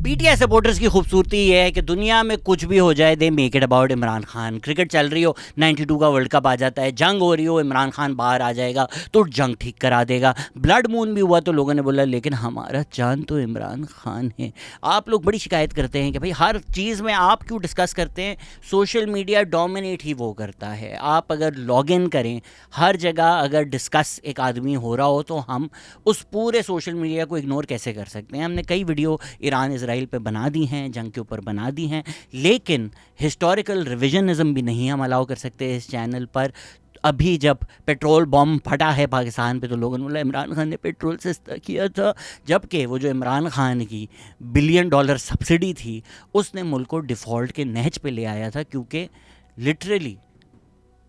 PTI supporters की खूबसूरती ये है कि दुनिया में कुछ भी हो जाए they make it about Imran Khan. Cricket चल रही हो, 92 का वर्ल्ड कप आ जाता है, जंग हो रही हो, इमरान खान बाहर आ जाएगा तो जंग ठीक करा देगा। ब्लड मून भी हुआ तो लोगों ने बोला लेकिन हमारा जान तो इमरान खान है। आप लोग बड़ी शिकायत करते हैं कि भाई हर चीज़ में आप क्यों डिस्कस करते हैं। सोशल मीडिया डोमिनेट ही वो करता है। आप अगर लॉग इन करें, हर जगह अगर डिस्कस एक आदमी हो रहा हो तो हम उस पूरे सोशल मीडिया को इग्नोर कैसे कर सकते हैं। हमने कई वीडियो ईरान इसराइल पे बना दी हैं, जंग के ऊपर बना दी हैं, लेकिन हिस्टोरिकल रिविजनिज्म भी नहीं हम अलाउ कर सकते इस चैनल पर। अभी जब पेट्रोल बम फटा है पाकिस्तान पे तो लोगों ने बोला इमरान खान ने पेट्रोल सस्ता किया था, जबकि वो जो इमरान खान की $1 बिलियन सब्सिडी थी उसने मुल्क को डिफ़ॉल्ट के नहज पे ले आया था, क्योंकि literally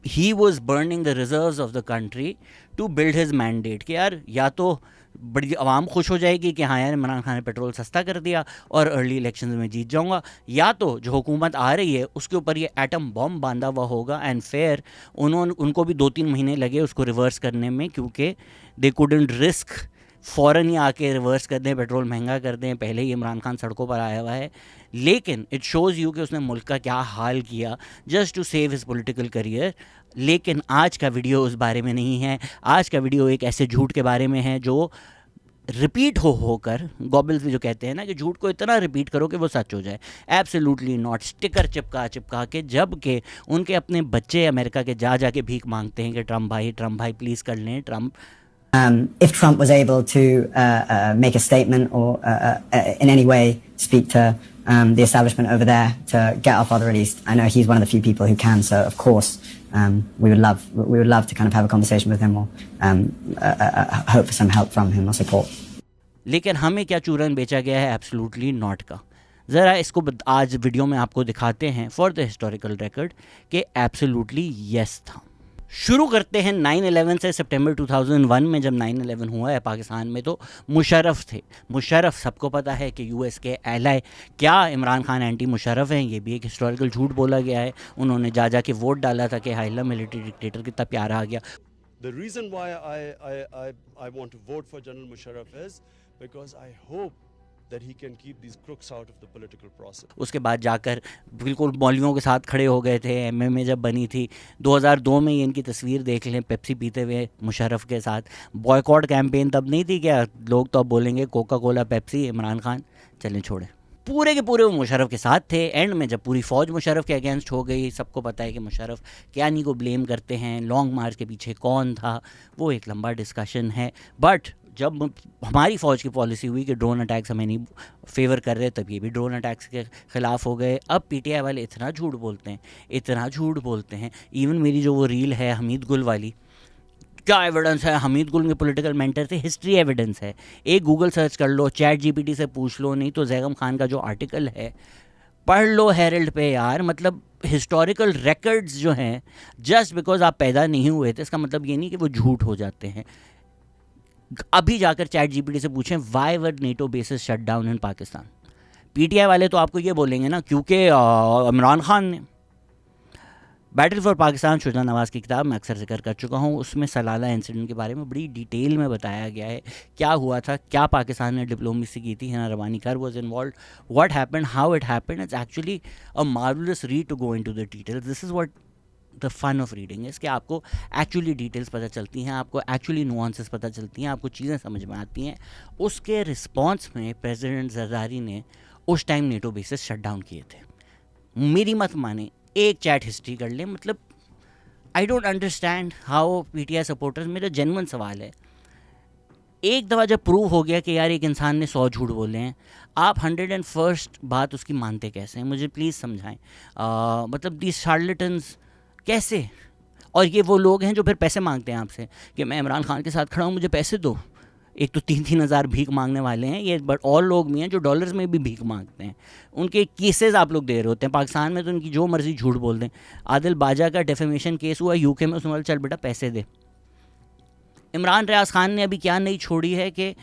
he was burning the reserves of the country to build his mandate कि यार या तो बड़ी आवाम खुश हो जाएगी कि हाँ यार इमरान खान ने पेट्रोल सस्ता कर दिया और अर्ली इलेक्शंस में जीत जाऊंगा, या तो जो हुकूमत आ रही है उसके ऊपर ये एटम बम बांधा हुआ होगा। एंड फेयर उनको भी 2-3 महीने लगे उसको रिवर्स करने में, क्योंकि दे कुडंट रिस्क फ़ौरन ही आके रिवर्स कर दें, पेट्रोल महंगा कर दें। पहले ही इमरान खान सड़कों पर आया हुआ है, लेकिन इट शोज़ यू कि उसने मुल्क का क्या हाल किया just to save his political career. लेकिन आज का वीडियो उस बारे में नहीं है। आज का वीडियो एक ऐसे झूठ के बारे में है जो रिपीट होकर, गॉबल्स भी जो कहते हैं ना कि झूठ को इतना रिपीट करो कि वो सच हो जाए। Absolutely not. स्टिकर चिपका के, जबकि उनके अपने बच्चे अमेरिका के जाके भीख मांगते हैं कि ट्रम्प भाई प्लीज़ कर लें Trump. If Trump was able to make a statement or in any way speak to the establishment over there to get our father released, I know he's one of the few people who can. So of course we would love to kind of have a conversation with him or hope for some help from him or support. लेकिन हमें क्या चूरन बेचा गया है absolutely not का। ज़रा इसको आज वीडियो में आपको दिखाते हैं फॉर द हिस्टोरिकल रिकॉर्ड कि एब्सोल्युटली यस था। शुरू करते हैं 9/11 से। सितंबर 2001 में जब 9/11 हुआ है पाकिस्तान में तो मुशर्रफ थे। मुशर्रफ सबको पता है कि यूएस के एलाय। क्या इमरान खान एंटी मुशर्रफ हैं? ये भी एक हिस्टोरिकल झूठ बोला गया है। उन्होंने जा के वोट डाला था कि हाइला मिलिट्री डिक्टेटर कितना प्यारा आ गया। The reason why I want to vote for General Musharraf is because I hope that he can keep these crooks out of the political process. उसके बाद जाकर बिल्कुल मौलवियों के साथ खड़े हो गए थे। एमएमए जब बनी थी 2002 में, ये इनकी तस्वीर देख लें पेप्सी पीते हुए मुशर्रफ के साथ। बॉयकॉट कैंपेन तब नहीं थी क्या? लोग तो अब बोलेंगे Coca Cola Pepsi Imran Khan. चलें छोड़ें, पूरे के पूरे वो मुशर्रफ के साथ थे। एंड में जब पूरी फ़ौज मुशर्रफ के अगेंस्ट हो गई, सबको पता है कि मुशर्रफ क्या नहीं को ब्लेम करते हैं, लॉन्ग मार्च के पीछे कौन था, वो एक लंबा डिस्कशन है। बट जब हमारी फ़ौज की पॉलिसी हुई कि ड्रोन अटैक्स हमें नहीं फेवर कर रहे, तब ये भी ड्रोन अटैक्स के ख़िलाफ़ हो गए। अब पीटीआई वाले इतना झूठ बोलते हैं। इवन मेरी जो वो रील है हमीद गुल वाली, क्या एविडेंस है? हमीद गुल में पॉलिटिकल मेंटर थे, हिस्ट्री एविडेंस है। एक गूगल सर्च कर लो, चैट जीपीटी से पूछ लो, नहीं तो जैगम खान का जो आर्टिकल है पढ़ लो हेरल्ड पे। यार मतलब हिस्टोरिकल रिकॉर्ड्स जो हैं, जस्ट बिकॉज आप पैदा नहीं हुए थे इसका मतलब ये नहीं कि वो झूठ हो जाते हैं। अभी जाकर चैट जीपीटी से पूछें why were NATO basis shut down in Pakistan. PTI वाले तो आपको ये बोलेंगे ना क्योंकि इमरान खान ने। बैटल फॉर पाकिस्तान शुजा नवाज़ की किताब मैं अक्सर जिक्र कर चुका हूँ, उसमें सलाला इंसिडेंट के बारे में बड़ी डिटेल में बताया गया है क्या हुआ था, क्या पाकिस्तान ने डिप्लोमेसी की थी, Hina Rabbani Khar was involved, what happened, how it happened. It's actually a marvellous read to go into the details. This is what the fun of reading है, कि आपको एक्चुअली डिटेल्स पता चलती हैं, आपको एक्चुअली नुआंसेस पता चलती हैं, आपको चीज़ें समझ में आती हैं। उसके रिस्पॉन्स में प्रेसिडेंट जरदारी ने उस time NATO basis shut down किए थे। मेरी मत माने, एक चैट हिस्ट्री कर ले। मतलब I don't understand how PTI supporters, मेरा जेन्युइन सवाल है, एक दफ़ा जब प्रूव हो गया कि यार एक इंसान ने 100 झूठ बोले हैं, आप 101st बात उसकी मानते कैसे हैं? मुझे प्लीज़ समझाएं। मतलब दी शार्लेटन्स कैसे? और ये वो लोग हैं जो फिर पैसे मांगते हैं आपसे कि मैं इमरान खान के साथ खड़ा हूँ, मुझे पैसे दो। एक तो 3-3 हज़ार भीख मांगने वाले हैं ये, बट और लोग भी हैं जो डॉलर्स में भी भीख मांगते हैं। उनके केसेस आप लोग दे रहे होते हैं। पाकिस्तान में तो उनकी जो मर्ज़ी झूठ बोल दें। आदिल बाजा का डेफेमेशन केस हुआ यूके में, उसमें चल बेटा पैसे दे। इमरान रियाज खान ने अभी क्या नहीं छोड़ी है कि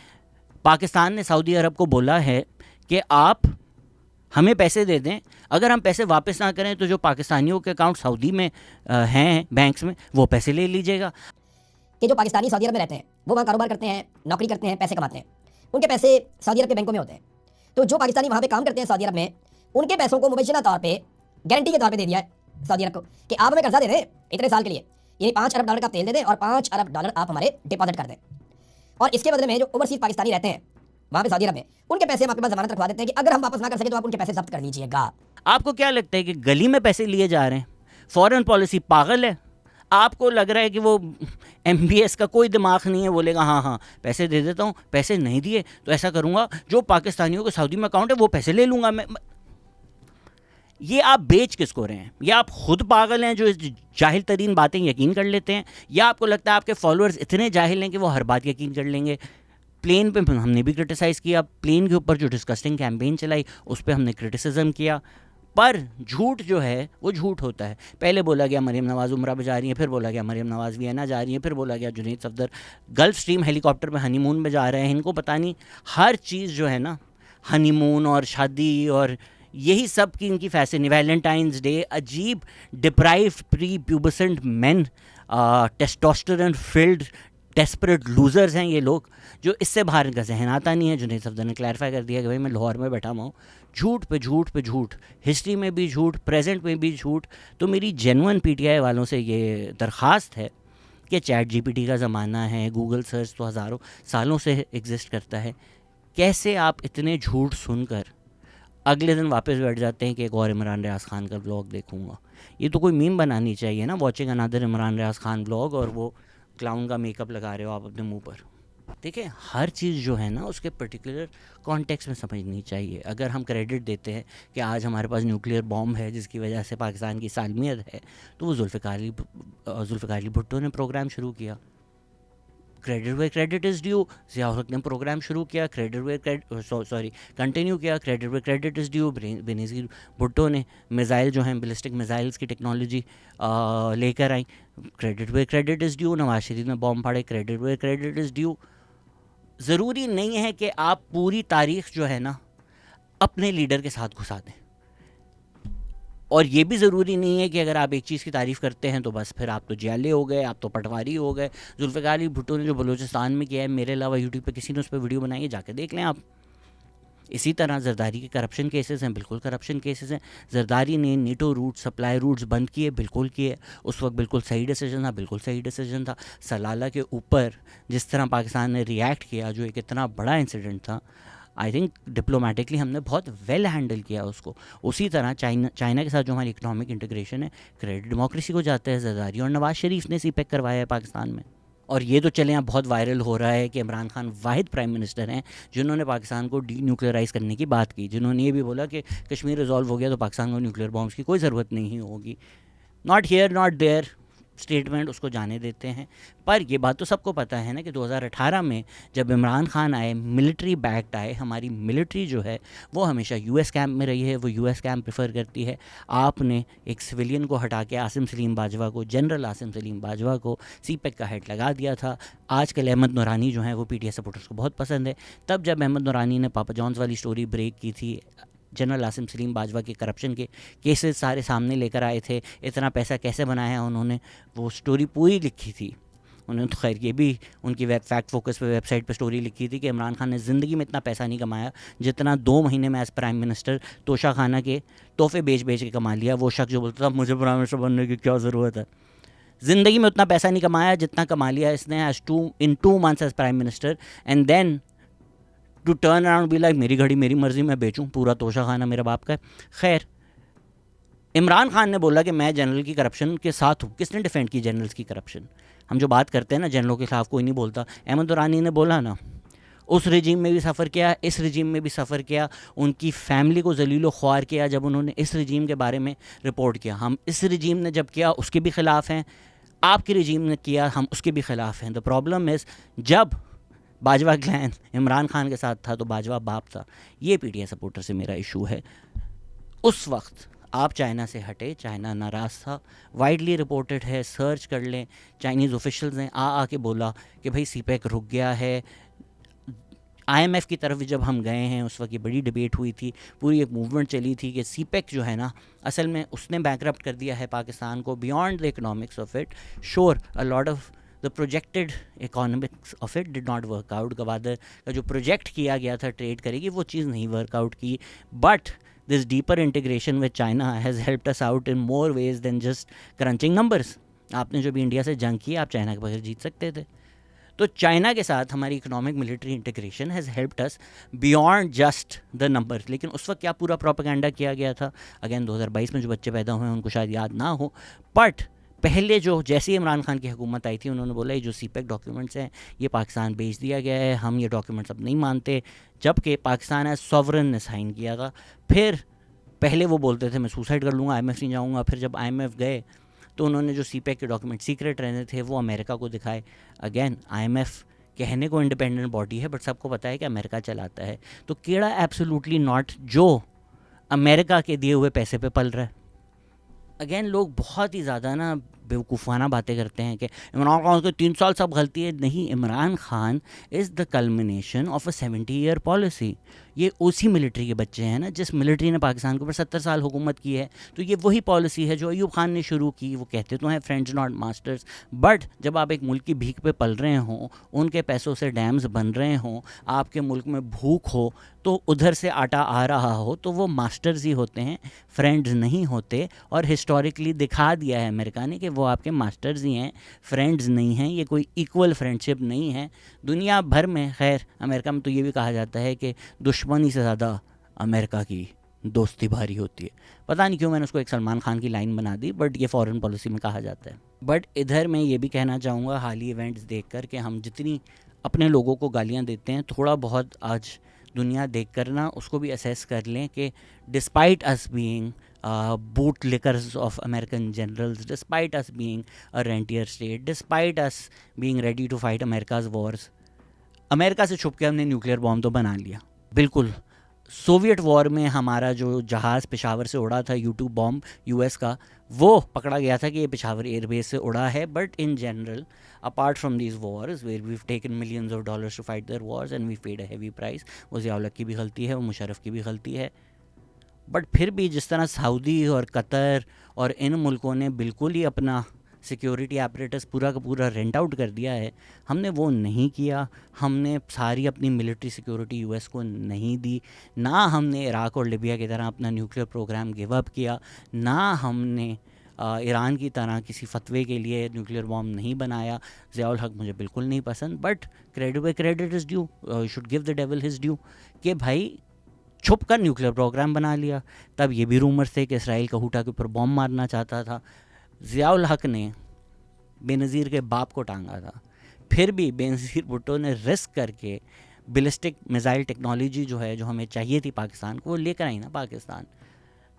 पाकिस्तान ने सऊदी अरब को बोला है कि आप हमें पैसे दे दें, अगर हम पैसे वापस ना करें तो जो पाकिस्तानियों के अकाउंट सऊदी में हैं बैंक्स में, वो पैसे ले लीजिएगा। कि जो पाकिस्तानी सऊदी अरब में रहते हैं, वो वहाँ कारोबार करते हैं, नौकरी करते हैं, पैसे कमाते हैं, उनके पैसे सऊदी अरब के बैंकों में होते हैं। तो जो पाकिस्तानी वहाँ पे काम करते हैं सऊदी अरब में, उनके पैसों को मुबैशना तौर पे गारंटी के तौर पे दे दिया है सऊदी अरब को कि आप हमें कर्जा दे दें इतने साल के लिए, यानी $5 अरब का तेल दे दें और $5 अरब आप हमारे डिपॉजिट कर दें, और इसके बदले में जो ओवरसीज पाकिस्तानी रहते हैं वहाँ पे सऊदी अरब में, उनके पैसे हम आपके पास जमानत रखवा देते हैं कि अगर हम वापस ना कर सके तो आप उनके पैसे जब्त कर लीजिएगा। आपको क्या लगता है कि गली में पैसे लिए जा रहे हैं? फॉरेन पॉलिसी पागल है? आपको लग रहा है कि वो MBS का कोई दिमाग नहीं है, बोलेगा हाँ पैसे दे देता हूँ, पैसे नहीं दिए तो ऐसा करूँगा जो पाकिस्तानियों के सऊदी में अकाउंट है वो पैसे ले लूँगा मैं। ये आप बेच किसको रहे हैं? या आप खुद पागल हैं जो इस जाहिल तरीन बातें यकीन कर लेते हैं, या आपको लगता है आपके फॉलोअर्स इतने जाहिल हैं कि वो हर बात यकीन कर लेंगे? प्लेन पे हमने भी क्रिटिसाइज़ किया, प्लेन के ऊपर जो डिस्कस्टिंग कैंपेन चलाई उस पर हमने क्रिटिसिज्म किया, पर झूठ जो है वो झूठ होता है। पहले बोला गया मरीम नवाज़ उम्रा पे जा रही है, फिर बोला गया मरीम नवाज़ वियना जा रही है, फिर बोला गया Junaid Safdar gulf stream helicopter में हनीमून में जा रहे हैं। इनको पता नहीं हर चीज़ जो है ना, हनीमून और शादी और यही सब की इनकी फैशन, वैलेंटाइंस डे, अजीब deprived pre pubescent man, testosterone filled desperate losers हैं ये लोग, जो इससे बाहर इनका जहन आता नहीं है। जुनैद सफदर ने क्लैरिफाई कर दिया कि भाई मैं लाहौर में बैठा हुआ हूँ, झूठ पे झूठ पे झूठ, हिस्ट्री में भी झूठ, प्रेजेंट में भी झूठ। तो मेरी जेन्युइन PTI वालों से ये दरख्वास्त है कि ChatGPT का ज़माना है, गूगल सर्च तो हज़ारों सालों से एग्जिस्ट करता है, कैसे आप इतने झूठ सुनकर अगले दिन वापस बैठ जाते हैं कि एक और इमरान रियाज खान का ब्लॉग देखूंगा? ये तो कोई मीम बनानी चाहिए ना, watching another Imran Riaz Khan blog, और वो क्लाउन का मेकअप लगा रहे हो आप अपने मुंह पर। देखिए, हर चीज़ जो है ना उसके पर्टिकुलर कॉन्टेक्स्ट में समझनी चाहिए। अगर हम क्रेडिट देते हैं कि आज हमारे पास न्यूक्लियर बॉम्ब है जिसकी वजह से पाकिस्तान की सालमियत है, तो वो जुल्फ़िकार अली भुट्टो ने प्रोग्राम शुरू किया, credit where credit is due. Ziaul Haq ने प्रोग्राम शुरू किया, कंटिन्यू किया, credit where credit is due. Benazir Bhutto ने मिज़ाइल जो हैं, बैलिस्टिक मिज़ाइल्स की टेक्नोलॉजी लेकर आई, credit where credit is due. Nawaz Sharif ने बॉम्ब फाड़े, credit where credit is due. ज़रूरी नहीं है कि आप पूरी तारीख़ जो है ना अपने लीडर के साथ घुसा दें, और ये भी ज़रूरी नहीं है कि अगर आप एक चीज़ की तारीफ़ करते हैं तो बस फिर आप तो जियाले हो गए, आप तो पटवारी हो गए। जुल्फ़िकार अली भुट्टो ने जो बलूचिस्तान में किया है, मेरे अलावा यूट्यूब पे किसी ने उस पर वीडियो बनाई है, जाके देख लें आप। इसी तरह जरदारी के करप्शन केसेस हैं, बिल्कुल करप्शन केसेस हैं। जरदारी ने नीटो रूट, सप्लाई रूट्स बंद किए, बिल्कुल किए, उस वक्त बिल्कुल सही डिसीजन था, बिल्कुल सही डिसीजन था। सलाला के ऊपर जिस तरह पाकिस्तान ने रिएक्ट किया, जो एक इतना बड़ा इंसिडेंट था, आई थिंक डिप्लोमेटिकली हमने बहुत वेल हैंडल किया उसको। उसी तरह चाइना के साथ जो हमारी इकोनॉमिक इंटीग्रेशन है, क्रेडिट डेमोक्रेसी को जाता है जरदारी, और नवाज शरीफ ने CPEC करवाया है पाकिस्तान में। और ये तो चले, यहाँ बहुत वायरल हो रहा है कि इमरान खान वाहिद प्राइम मिनिस्टर हैं जिन्होंने पाकिस्तान को न्यूक्लियराइज़ करने की बात की, जिन्होंने ये भी बोला कि कश्मीर रिजॉल्व हो गया तो पाकिस्तान को न्यूक्लियर बॉम्ब्स की कोई ज़रूरत नहीं होगी। Not here not there statement, उसको जाने देते हैं। पर ये बात तो सबको पता है ना कि 2018 में जब इमरान खान आए, मिलिट्री बैक्ड आए, हमारी मिलिट्री जो है वो हमेशा US कैंप में रही है, वो US कैंप प्रेफर करती है। आपने एक सिविलियन को हटा के आसिम सलीम बाजवा को, जनरल आसिम सलीम बाजवा को CPEC का हेड लगा दिया था। आजकल अहमद नूरानी जो है वो PTI सपोर्टर्स को बहुत पसंद है। तब जब अहमद नूरानी ने पापा जॉन्स वाली स्टोरी ब्रेक की थी, जनरल आसिम सलीम बाजवा के करप्शन के केसेस सारे सामने लेकर आए थे, इतना पैसा कैसे बनाया उन्होंने, वो स्टोरी पूरी लिखी थी उन्होंने। तो खैर ये भी उनकी फैक्ट फोकस पे वेबसाइट पे स्टोरी लिखी थी कि इमरान खान ने ज़िंदगी में इतना पैसा नहीं कमाया जितना 2 महीने में एज प्राइम मिनिस्टर तोशा खाना के तोहफे बेच के कमा लिया। वो शख्स जो बोलता था मुझे प्राइम मिनिस्टर बनने की क्या ज़रूरत है, ज़िंदगी में उतना पैसा नहीं कमाया जितना कमा लिया इसने in 2 months as prime minister, and then to turn around be like मेरी घड़ी मेरी मर्ज़ी, मैं बेचूं, पूरा तोशा खाना मेरा बाप का है। खैर, इमरान खान ने बोला कि मैं जनरल की करप्शन के साथ हूँ। किसने डिफेंड की जनरल्स की करप्शन? हम जो बात करते हैं ना, जनरलों के खिलाफ कोई नहीं बोलता। अहमद नूरानी ने बोला ना, उस रजीम में भी सफ़र किया, इस रजीम में भी सफ़र किया, उनकी फैमिली को जलीलो ख्वार किया जब उन्होंने इस रजीम के बारे में रिपोर्ट किया। हम इस रजीम ने जब किया उसके भी ख़िलाफ़ हैं, आपके रजीम ने किया हम उसके भी ख़िलाफ़ हैं। द प्रॉब्लम इज़ जब बाजवा क्लैन इमरान खान के साथ था तो बाजवा बाप था। ये PTI सपोर्टर से मेरा इशू है। उस वक्त आप चाइना से हटे, चाइना नाराज़ था, वाइडली रिपोर्टेड है, सर्च कर लें। चाइनीज़ ऑफिशियल्स ने आके बोला कि भाई CPEC रुक गया है। IMF की तरफ जब हम गए हैं उस वक्त ये बड़ी डिबेट हुई थी, पूरी एक मूवमेंट चली थी कि CPEC जो है ना असल में उसने बैंकरप्ट कर दिया है पाकिस्तान को, beyond the economics of it. Sure a lot of the projected economics of it did not workout. Gwadar का जो प्रोजेक्ट किया गया था ट्रेड करेगी, वो चीज़ नहीं वर्कआउट की। But this deeper integration with China has helped us out in more ways than just crunching numbers. आपने जो भी इंडिया से जंग की, आप चाइना के बगैर जीत सकते थे। तो चाइना के साथ हमारी economic military integration has helped us beyond just the numbers. लेकिन उस वक्त क्या पूरा प्रोपेगेंडा किया गया था? अगेन 2022 में जो बच्चे पैदा हुए हैं उनको शायद याद ना हो, बट पहले जो जैसे ही इमरान खान की हुकूमत आई थी, उन्होंने बोला ये जो सीपेक डॉक्यूमेंट्स हैं ये पाकिस्तान भेज दिया गया है, हम ये डॉक्यूमेंट्स अब नहीं मानते, जबकि पाकिस्तान एज सॉवरन ने साइन किया था। फिर पहले वो बोलते थे मैं सुसाइड कर लूँगा, IMF नहीं जाऊँगा। फिर जब IMF गए तो उन्होंने जो सीपेक के डॉक्यूमेंट सीक्रेट रहने थे वो अमेरिका को दिखाए। अगेन IMF कहने को इंडिपेंडेंट बॉडी है, बट सबको पता है कि अमेरिका चलाता है। तो केड़ा एब्सोल्युटली नॉट जो अमेरिका के दिए हुए पैसे पे पल रहा है। अगेन लोग बहुत ही ज़्यादा ना बेवकूफ़ाना बातें करते हैं कि इमरान खान के 3 साल सब गलती है। नहीं, Imran Khan is the culmination of a 70-year policy. ये उसी मिलिट्री के बच्चे हैं ना जिस मिलिट्री ने पाकिस्तान के ऊपर 70 साल हुकूमत की है। तो ये वही पॉलिसी है जो अयूब खान ने शुरू की। वो कहते तो हैं फ्रेंड्स नॉट मास्टर्स, बट जब आप एक मुल्क की भीख पे पल रहे हों, उनके पैसों से डैम्स बन रहे हों, आपके मुल्क में भूख हो, तो उधर से आटा आ रहा हो, तो वो मास्टर्स ही होते हैं, फ्रेंड्स नहीं होते। और हिस्टोरिकली दिखा दिया है अमेरिका ने कि वो आपके मास्टर्स ही हैं, फ्रेंड्स नहीं हैं। ये कोई इक्वल फ्रेंडशिप नहीं है दुनिया भर में। खैर अमेरिका में तो ये भी कहा जाता है कि दुश्मनी से ज़्यादा अमेरिका की दोस्ती भारी होती है। पता नहीं क्यों मैंने उसको एक सलमान खान की लाइन बना दी, बट ये फॉरेन पॉलिसी में कहा जाता है। बट इधर मैं ये भी कहना चाहूँगा हाल ही इवेंट्स देख कर कि हम जितनी अपने लोगों को गालियाँ देते हैं, थोड़ा बहुत आज दुनिया देख कर ना उसको भी असेस कर लें कि despite us being bootlickers of American generals, despite us being a rentier state, despite us being ready to fight America's wars, America से छुप के हमने न्यूक्लियर बॉम्ब तो बना लिया। बिल्कुल सोवियत वॉर में हमारा जो जहाज़ पेशावर से उड़ा था U-2 बॉम्ब US का, वो पकड़ा गया था कि ये पेशावर एयरबेस से उड़ा है। But in general apart from these wars where we taken millions of dollars to fight their wars and we paid a heavy price, वो ज़िया-उल-हक की भी गलती है, वो मुशर्रफ की भी गलती है। बट फिर भी जिस तरह सऊदी और कतर और इन मुल्कों ने बिल्कुल ही अपना सिक्योरिटी एपरेटस पूरा का पूरा रेंट आउट कर दिया है, हमने वो नहीं किया। हमने सारी अपनी मिलिट्री सिक्योरिटी US को नहीं दी। ना हमने इराक़ और लिबिया की तरह अपना न्यूक्लियर प्रोग्राम गिव अप किया, ना हमने ईरान की तरह किसी फतवे के लिए न्यूक्लियर बॉम्ब नहीं बनाया। ज़िया-उल-हक मुझे बिल्कुल नहीं पसंद, but credit by credit is due, should give the devil his due, कि भाई छुप कर न्यूक्लियर प्रोग्राम बना लिया। तब ये भी रूमर्स थे कि इसराइल कहूटा के ऊपर बॉम्ब मारना चाहता था। ज़िया-उल-हक ने बेनज़ीर के बाप को टांगा था, फिर भी बेनज़ीर भुट्टो ने रिस्क करके बैलिस्टिक मिसाइल टेक्नोलॉजी जो है, जो हमें चाहिए थी पाकिस्तान को, वो लेकर आई ना पाकिस्तान।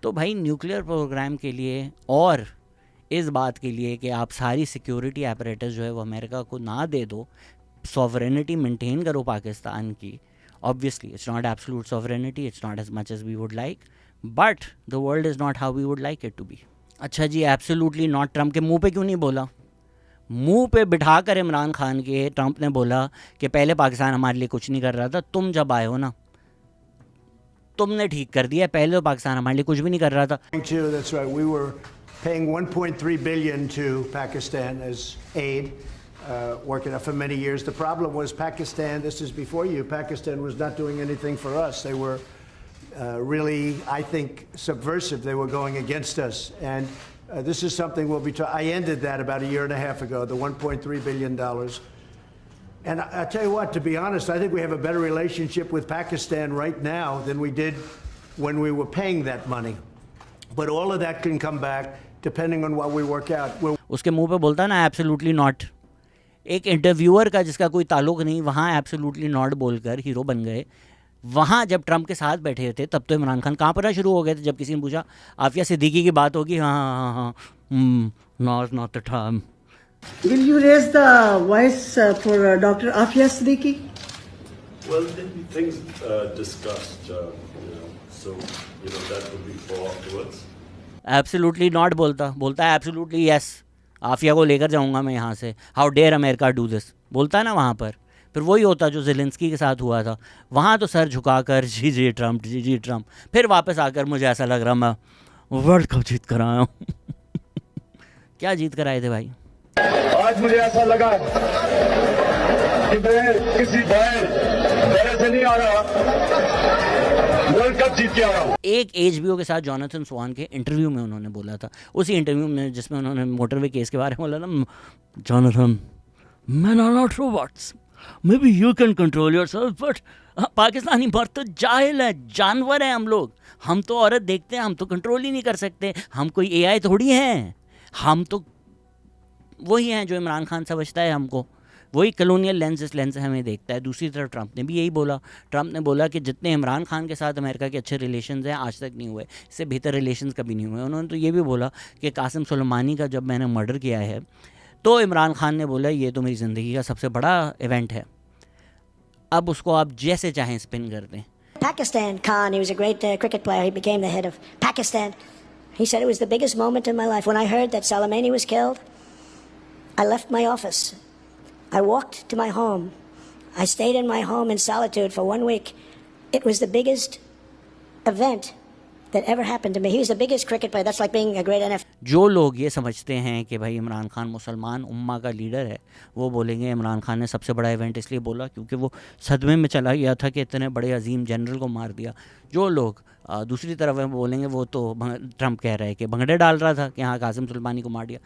तो भाई न्यूक्लियर प्रोग्राम के लिए और इस बात के लिए कि आप सारी सिक्योरिटी एपरेटस जो है वो अमेरिका को ना दे दो, सॉवरेनिटी मेंटेन करो पाकिस्तान की। Obviously, it's not absolute sovereignty, it's not as much as we would like, but the world is not how we would like it to be. अच्छा जी, absolutely not ट्रंप के मुंह पे क्यों नहीं बोला? मुंह पे बिठा कर इमरान खान के ट्रंप ने बोला कि पहले पाकिस्तान हमारे लिए कुछ नहीं कर रहा था, तुम जब आए हो ना तुमने ठीक कर दिया, पहले तो पाकिस्तान हमारे लिए कुछ भी नहीं कर रहा था। That's right. We were paying $1.3 billion to Pakistan as aid. Working out for many years. The problem was Pakistan, this is before you, Pakistan was not doing anything for us. They were really, I think, subversive. They were going against us. And this is something we'll be I ended that about a year and a half ago, the $1.3 billion. And I tell you what, to be honest, I think we have a better relationship with Pakistan right now than we did when we were paying that money. But all of that can come back depending on what we work out. उसके मुंह पे बोलता ना absolutely not. एक interviewer का जिसका कोई ताल्लुक नहीं, वहाँ एब्सोल्युटली नॉट बोलकर हीरो बन गए। वहाँ जब ट्रंप के साथ बैठे थे तब तो इमरान खान कांपना शुरू हो गए थे। जब किसी ने पूछा आफिया सिद्दीकी की बात होगी, हाँ, not the time. Will you raise the voice for Dr. Afia Siddiqui? Well, there'll be things discussed, so that would be for afterwards. Absolutely not बोलता है एब्सोल्युटली यस, आफिया को लेकर जाऊंगा मैं यहाँ से, how dare America do this, बोलता है ना वहाँ पर। फिर वही होता जो ज़ेलेंस्की के साथ हुआ था, वहाँ तो सर झुकाकर जी ट्रम्प, फिर वापस आकर मुझे ऐसा लग रहा मैं वर्ल्ड कप जीत कर आया हूँ। क्या जीत कर आए थे भाई? आज आज मुझे ऐसा लगा कि मैं किसी बाहर से नहीं आ रहा, वर्ल्ड कप जीत के आ रहा हूँ। एक HBO के साथ जॉनथन स्वान के इंटरव्यू में उन्होंने बोला था, उसी इंटरव्यू में जिसमें उन्होंने मोटरवे केस के बारे में बोला ना, Jonathan men are not robots, maybe you can control yourself, but Pakistani मर्द तो जाहिल है, जानवर हैं हम तो औरत देखते हैं, हम तो कंट्रोल ही नहीं कर सकते, हम कोई AI थोड़ी हैं, हम तो वही हैं जो इमरान खान समझता है हमको, वही कलोनियल लेंस से हमें देखता है। दूसरी तरफ ट्रंप ने भी यही बोला, ट्रंप ने बोला कि जितने इमरान खान के साथ अमेरिका के अच्छे रिलेशंस हैं आज तक नहीं हुए, इससे बेहतर रिलेशंस कभी नहीं हुए। उन्होंने तो ये भी बोला कि कासिम सुलेमानी का जब मैंने मर्डर किया है तो इमरान खान ने बोला ये तो मेरी ज़िंदगी का सबसे बड़ा इवेंट है। अब उसको आप जैसे चाहें स्पिन कर दें। Pakistan Khan, he was a great cricket player. He became the head of Pakistan. He said it was the biggest moment in my life. When I heard that Soleimani was killed, I left my office. I walked to my home. I stayed in my home in solitude for 1 week. It was the biggest event that ever happened to me. He was the biggest cricket player. That's like being a great NFL. जो लोग ये समझते हैं कि भाई इमरान खान मुसलमान उम्मा का leader है, वो बोलेंगे इमरान खान ने सबसे बड़ा इवेंट इसलिए बोला क्योंकि वो सदमे में चला गया था कि इतने बड़े अजीम जनरल को मार दिया। जो लोग दूसरी तरफ हैं बोलेंगे वो तो ट्रंप कह रहा है कि भंगड़े डाल रहा था कि हाँ कासिम सुलेमानी को मार दिया।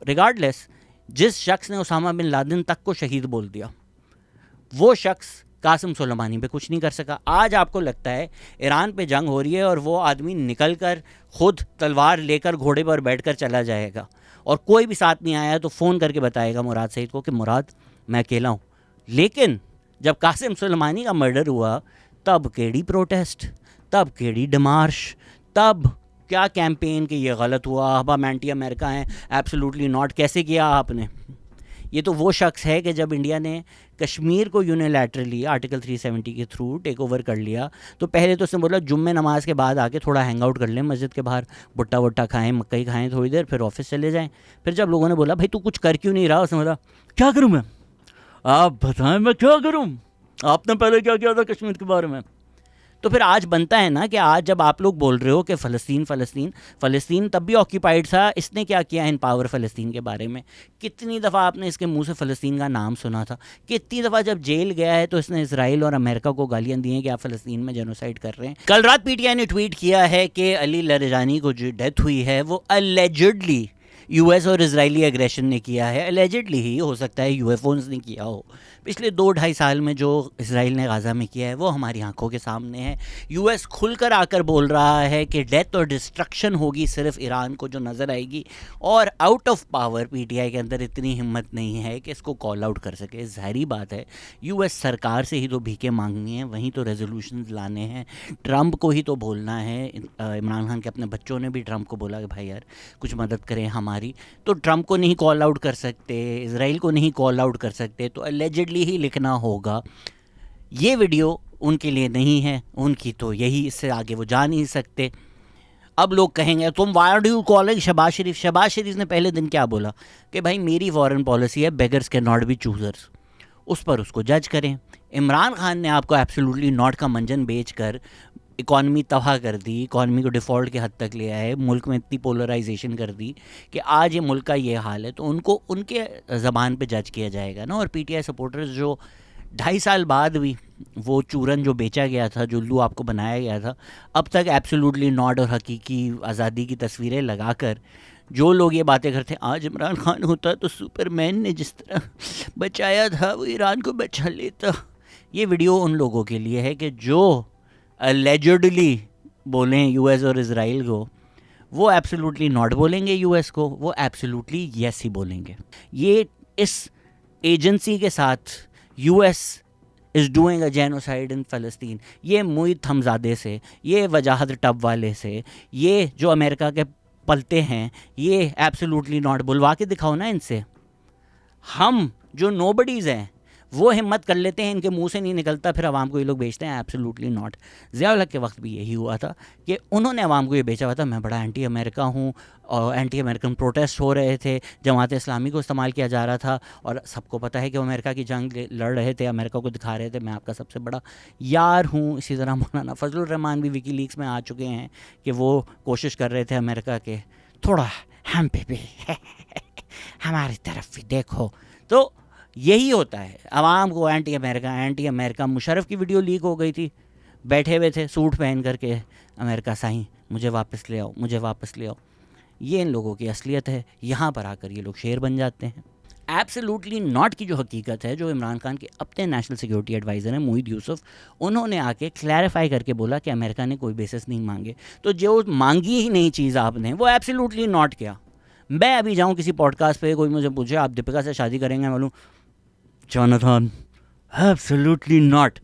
रिगार्डलेस, जिस शख्स ने उसामा बिन लादेन तक को शहीद बोल दिया, वो शख्स कासिम सुलेमानी पे कुछ नहीं कर सका। आज आपको लगता है ईरान पे जंग हो रही है और वो आदमी निकल कर खुद तलवार लेकर घोड़े पर बैठकर चला जाएगा और कोई भी साथ नहीं आया तो फ़ोन करके बताएगा मुराद सईद को कि मुराद मैं अकेला हूँ। लेकिन जब कासिम सुलेमानी का मर्डर हुआ तब केड़ी प्रोटेस्ट, तब केड़ी डिमार्श, तब क्या कैंपेन कि ये गलत हुआ, अब हम एंटी अमेरिका हैं, एब्सोल्युटली नॉट। कैसे किया आपने? ये तो वो शख्स है कि जब इंडिया ने कश्मीर को यूनिलैटरली आर्टिकल 370 के थ्रू टेक ओवर कर लिया तो पहले तो उसने बोला जुम्मे नमाज के बाद आके थोड़ा हैंग आउट कर लें मस्जिद के बाहर, भुट्टा वुट्टा खाएं, मकई खाएं थोड़ी देर, फिर ऑफिस चले जाएं। फिर जब लोगों ने बोला भाई तू कुछ कर क्यों नहीं रहा, उसने बोला क्या करूँ मैं, आप बताएं मैं क्या करूँ, आपने पहले क्या किया था कश्मीर के बारे में। तो फिर आज बनता है ना कि आज जब आप लोग बोल रहे हो कि फ़लस्तीन तब भी ऑक्यूपाइड था, इसने क्या किया इन पावर फ़लस्तीन के बारे में। कितनी दफ़ा आपने इसके मुंह से फ़लस्तीन का नाम सुना था, कितनी दफ़ा जब जेल गया है तो इसने इसराइल और अमेरिका को गालियां दी हैं कि आप फ़लस्तीन में जेनोसाइड कर रहे हैं। कल रात PTI ने ट्वीट किया है कि अली लरजानी को जो डेथ हुई है वो अलेजिडली US और इजरायली एग्रेशन ने किया है। एलिजिडली ही हो सकता है UFOs ने किया हो। पिछले 2-2.5 साल में जो इसराइल ने गाज़ा में किया है वो हमारी आंखों के सामने है। US खुलकर आकर बोल रहा है कि डेथ और डिस्ट्रक्शन होगी सिर्फ ईरान को जो नज़र आएगी, और आउट ऑफ पावर PTI के अंदर इतनी हिम्मत नहीं है कि इसको कॉल आउट कर सके। ज़ाहिरी बात है US सरकार से ही तो भीखे मांगनी है, वहीं तो रेजोल्यूशन लाने हैं, ट्रंप को ही तो बोलना है। इमरान खान के अपने बच्चों ने भी ट्रंप को बोला कि भाई यार कुछ मदद करें हमारी, तो ट्रंप को नहीं कॉल आउट कर सकते, इसराइल को नहीं कॉल आउट कर सकते, तो एलिजिडली ही लिखना होगा। ये वीडियो उनके लिए नहीं है, उनकी तो यही, इससे आगे वो जा नहीं सकते। अब लोग कहेंगे तुम why do you calling Shahbaz Sharif. Shahbaz Sharif ने पहले दिन क्या बोला कि भाई मेरी फॉरेन पॉलिसी है beggars can not be choosers, उस पर उसको जज करें। इमरान खान ने आपको एब्सोल्युटली नॉट का मंजन बेच कर इकॉनमी तबाह कर दी, इकॉनमी को डिफ़ॉल्ट के हद तक ले आए, मुल्क में इतनी पोलराइजेशन कर दी कि आज ये मुल्क का ये हाल है, तो उनको उनके ज़बान पे जज किया जाएगा ना। और PTI सपोर्टर्स जो 2.5 साल बाद भी वो चूरन जो बेचा गया था, जो उल्लू आपको बनाया गया था, अब तक एब्सोल्युटली नॉट और हकीकी आज़ादी की तस्वीरें लगाकर जो लोग ये बातें करते हैं आज इमरान खान होता तो सुपरमैन ने जिस तरह बचाया था वो ईरान को बचा लेता। ये वीडियो उन लोगों के लिए है कि जो एलिजिडली बोलें US और इसराइल को, वो एब्सोल्युटली नॉट बोलेंगे US को, वो एब्सोल्युटली येस ही बोलेंगे। ये इस एजेंसी के साथ US is doing a genocide in फ़लस्तीन, ये मुईद हमज़ादे से, ये वजाहत टब वाले से, ये जो अमेरिका के पलते हैं, ये एब्सोल्युटली नॉट। बुलवा के दिखाओ ना इनसे। हम जो नोबडीज़ हैं वो हिम्मत कर लेते हैं, इनके मुंह से नहीं निकलता, फिर आवाम को ये लोग बेचते हैं एब्सोल्युटली नॉट। ज़िया-उल हक के वक्त भी यही हुआ था कि उन्होंने आवाम को ये बेचा हुआ था मैं बड़ा एंटी अमेरिका हूँ, और एंटी अमेरिकन प्रोटेस्ट हो रहे थे, जमात इस्लामी को इस्तेमाल किया जा रहा था, और सबको पता है कि वो अमेरिका की जंग लड़ रहे थे, अमेरिका को दिखा रहे थे मैं आपका सबसे बड़ा यार हूँ। इसी तरह मौलाना फजलुर रहमान भी विकीलीक्स में आ चुके हैं कि वो कोशिश कर रहे थे अमेरिका के थोड़ा हम पे भी हमारी तरफ भी देखो, तो यही होता है, आवाम को एंटी अमेरिका। मुशर्रफ की वीडियो लीक हो गई थी, बैठे हुए थे सूट पहन करके, अमेरिका साईं मुझे वापस ले आओ, मुझे वापस ले आओ। ये इन लोगों की असलियत है, यहाँ पर आकर ये लोग शेर बन जाते हैं। एब्सोल्युटली नॉट की जो हकीकत है, जो इमरान खान के अपने नेशनल सिक्योरिटी एडवाइज़र हैं मोहित यूसुफ, उन्होंने आके क्लैरिफाई करके बोला कि अमेरिका ने कोई बेसिस नहीं मांगे। तो जो मांगी ही नहीं चीज़ आपने, वो एब्सोल्युटली नॉट किया। मैं अभी जाऊँ किसी पॉडकास्ट पे, कोई मुझे पूछे आप दीपिका से शादी करेंगे, बोलूँ जोनाथन एब्सोल्युटली नॉट,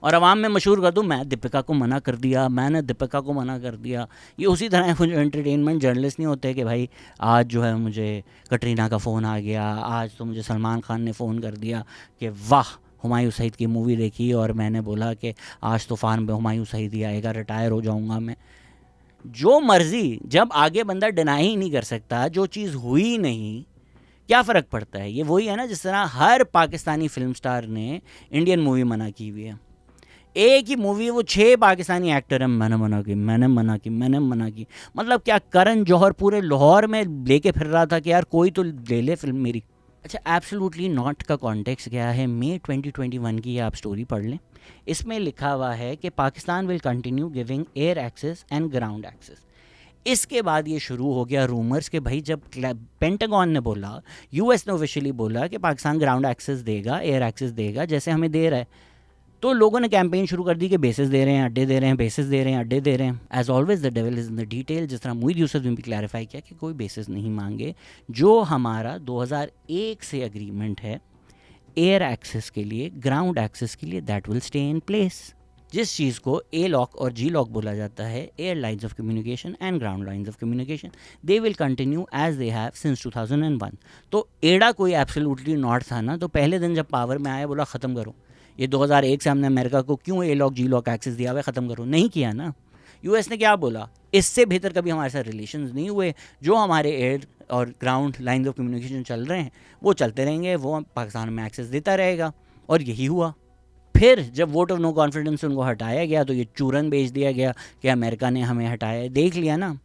और आवाम में मशहूर कर दूँ मैं दीपिका को मना कर दिया, मैंने दीपिका को मना कर दिया। ये उसी तरह कुछ एंटरटेनमेंट जर्नलिस्ट नहीं होते कि भाई आज जो है मुझे कटरीना का फ़ोन आ गया, आज तो मुझे सलमान खान ने फ़ोन कर दिया कि वाह हुमायूं सईद की मूवी देखी और मैंने बोला कि आज तूफ़ान में हुमायूं सईद ही आएगा, रिटायर हो जाऊँगा मैं। जो मर्ज़ी, जब आगे बंदा डिनाई ही नहीं कर सकता, जो चीज़ हुई नहीं, क्या फ़र्क पड़ता है। ये वही है ना जिस तरह हर पाकिस्तानी फिल्म स्टार ने इंडियन मूवी मना की हुई है। एक ही मूवी वो 6 पाकिस्तानी एक्टर हैं, मैंने मना की। मतलब क्या करण जौहर पूरे लाहौर में लेके फिर रहा था कि यार कोई तो ले ले फिल्म मेरी। अच्छा, एब्सोल्युटली नॉट का कॉन्टेक्स्ट क्या है, मई 2021 की आप स्टोरी पढ़ लें। इसमें लिखा हुआ है कि Pakistan will continue giving air access and ground access. इसके बाद ये शुरू हो गया रूमर्स कि भाई जब पेंटागन ने बोला, यूएस ने ऑफिशियली बोला कि पाकिस्तान ग्राउंड एक्सेस देगा, एयर एक्सेस देगा, जैसे हमें दे रहा है, तो लोगों ने कैंपेन शुरू कर दी कि बेसिस दे रहे हैं, अड्डे दे रहे हैं, बेसिस दे रहे हैं, अड्डे दे रहे हैं। As always the devil is in the detail. जिस तरह मोहित यूसुफ ने भी क्लैरिफाई किया कि कोई बेसिस नहीं मांगे, जो हमारा 2001 से एग्रीमेंट है एयर एक्सेस के लिए, ग्राउंड एक्सेस के लिए, that will stay in place. जिस चीज़ को ए लॉक और जी लॉक बोला जाता है, air lines of communication and ground lines of communication, they will continue as they have since 2001। तो एड़ा कोई एब्सोल्युटली नॉट था ना, तो पहले दिन जब पावर में आया बोला ख़त्म करो। ये 2001 से हमने अमेरिका को क्यों ए लॉक जी लॉक एक्सेस दिया हुआ, ख़त्म करो, नहीं किया ना। यूएस ने क्या बोला, इससे बेहतर कभी हमारे साथ रिलेशंस नहीं हुए, जो हमारे एयर और ग्राउंड लाइन्स ऑफ कम्युनिकेशन चल रहे हैं वो चलते रहेंगे, वो पाकिस्तान में एक्सेस देता रहेगा। और यही हुआ। फिर जब वोट ऑफ नो कॉन्फिडेंस से उनको हटाया गया तो ये चूरन भेज दिया गया कि अमेरिका ने हमें हटाया। देख लिया ना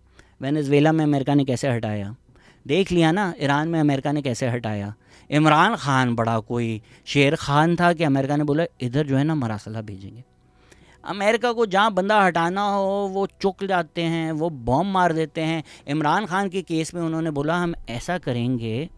वेनेजुएला में अमेरिका ने कैसे हटाया, देख लिया ना ईरान में अमेरिका ने कैसे हटाया। इमरान खान बड़ा कोई शेर खान था कि अमेरिका ने बोला इधर जो है ना मरासला भेजेंगे। अमेरिका को जहाँ बंदा हटाना हो वो चुक जाते हैं, वो बॉम्ब मार देते हैं। इमरान खान के केस में उन्होंने बोला हम ऐसा करेंगे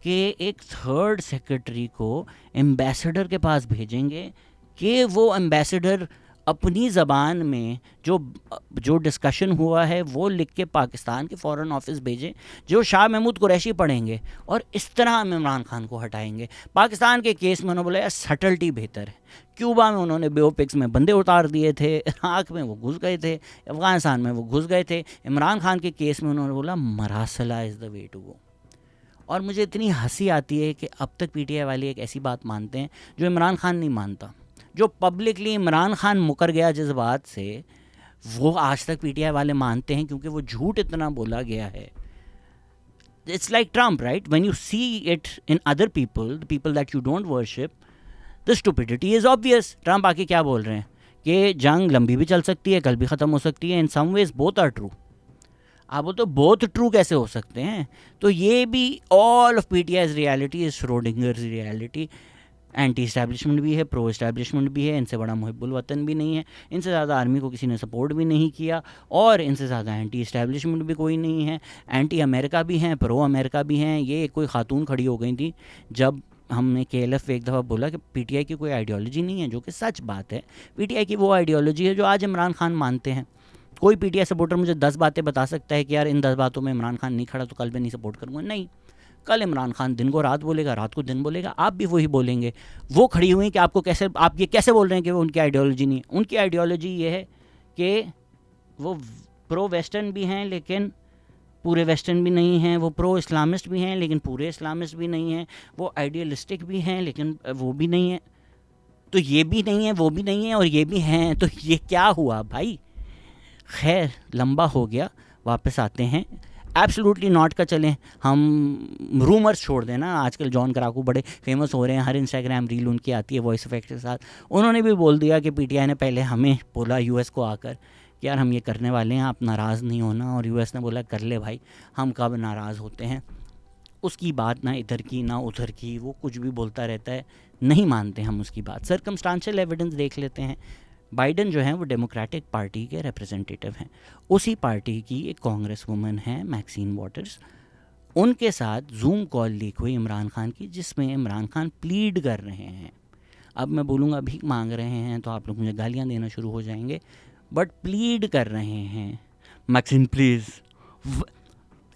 कि एक थर्ड सेक्रेटरी को एम्बेसडर के पास भेजेंगे कि वो एम्बेसडर अपनी ज़बान में जो डिस्कशन हुआ है वो लिख के पाकिस्तान के फ़ॉरेन ऑफिस भेजें, जो शाह महमूद कुरैशी पढ़ेंगे और इस तरह हम इमरान खान को हटाएंगे। पाकिस्तान के केस में उन्होंने बोला यार सटल्टी बेहतर है। क्यूबा में उन्होंने बेओपिक्स में बंदे उतार दिए थे, इराक़ में वो घुस गए थे, अफ़गानिस्तान में वो घुस गए थे। इमरान खान के केस में उन्होंने बोला मरासला is the way to go. और मुझे इतनी हंसी आती है कि अब तक पीटीआई वाले एक ऐसी बात मानते हैं जो इमरान खान नहीं मानता। जो पब्लिकली इमरान खान मुकर गया जिस बात से, वो आज तक पीटीआई वाले मानते हैं क्योंकि वो झूठ इतना बोला गया है। It's like Trump, right? When you see it in other people, the people that you don't worship, the stupidity is obvious. Trump आके क्या बोल रहे हैं कि जंग लंबी भी चल सकती है, कल भी ख़त्म हो सकती है। In some ways both are true. आप वो तो बहुत ट्रू कैसे हो सकते हैं? तो ये भी all of PTI's reality is Schrodinger's reality. Anti establishment भी है, प्रो इस्टेब्लिशमेंट भी है, इनसे बड़ा मुहिब्बुल वतन भी नहीं है, इनसे ज़्यादा आर्मी को किसी ने सपोर्ट भी नहीं किया, और इनसे ज़्यादा एंटी इस्टेब्लिशमेंट भी कोई नहीं है। एंटी अमेरिका भी हैं, प्रो अमेरिका भी हैं। ये कोई खातून खड़ी हो गई थी जब हमने KLF एक दफ़ा बोला कि पीटीआई की कोई आइडियोलॉजी नहीं है, जो कि सच बात है। पीटीआई की वो आइडियोलॉजी है जो आज इमरान खान मानते हैं। कोई पीटीआई सपोर्टर मुझे 10 बातें बता सकता है कि यार इन 10 बातों में इमरान खान नहीं खड़ा तो कल मैं नहीं सपोर्ट करूँगा? नहीं, कल इमरान खान दिन को रात बोलेगा, रात को दिन बोलेगा, आप भी वही बोलेंगे। वो खड़ी हुई कि आपको कैसे, आप ये कैसे बोल रहे हैं कि वो उनकी आइडियोलॉजी नहीं है? उनकी आइडियोलॉजी ये है कि वो प्रो वेस्टर्न भी हैं लेकिन पूरे वेस्टर्न भी नहीं हैं, वो प्रो इस्लामिस्ट भी हैं लेकिन पूरे इस्लामिस्ट भी नहीं हैं, वो आइडियलिस्टिक भी हैं लेकिन वो भी नहीं है। तो ये भी नहीं है, वो भी नहीं है, और ये भी हैं, तो ये क्या हुआ भाई? खैर, लंबा हो गया, वापस आते हैं। एब्सोल्युटली नॉट का चलें, हम रूमर्स छोड़ दें ना। आजकल जॉन कराकू बड़े फेमस हो रहे हैं, हर इंस्टाग्राम रील उनकी आती है वॉइस इफेक्ट के साथ। उन्होंने भी बोल दिया कि पीटीआई ने पहले हमें बोला यूएस को आकर कि यार हम ये करने वाले हैं, आप नाराज़ नहीं होना, और यूएस ने बोला कर ले भाई, हम कब नाराज़ होते हैं। उसकी बात ना इधर की ना उधर की, वो कुछ भी बोलता रहता है, नहीं मानते हम उसकी बात। सर्कमस्टांशियल एविडेंस देख लेते हैं। बाइडन जो है वो डेमोक्रेटिक पार्टी के रिप्रेजेंटेटिव हैं, उसी पार्टी की एक कांग्रेस वुमन है मैक्सिन वॉटर्स, उनके साथ जूम कॉल लीक हुई इमरान खान की, जिसमें इमरान खान प्लीड कर रहे हैं। अब मैं बोलूँगा भीख मांग रहे हैं तो आप लोग मुझे गालियाँ देना शुरू हो जाएंगे, बट प्लीड कर रहे हैं, Maxine please,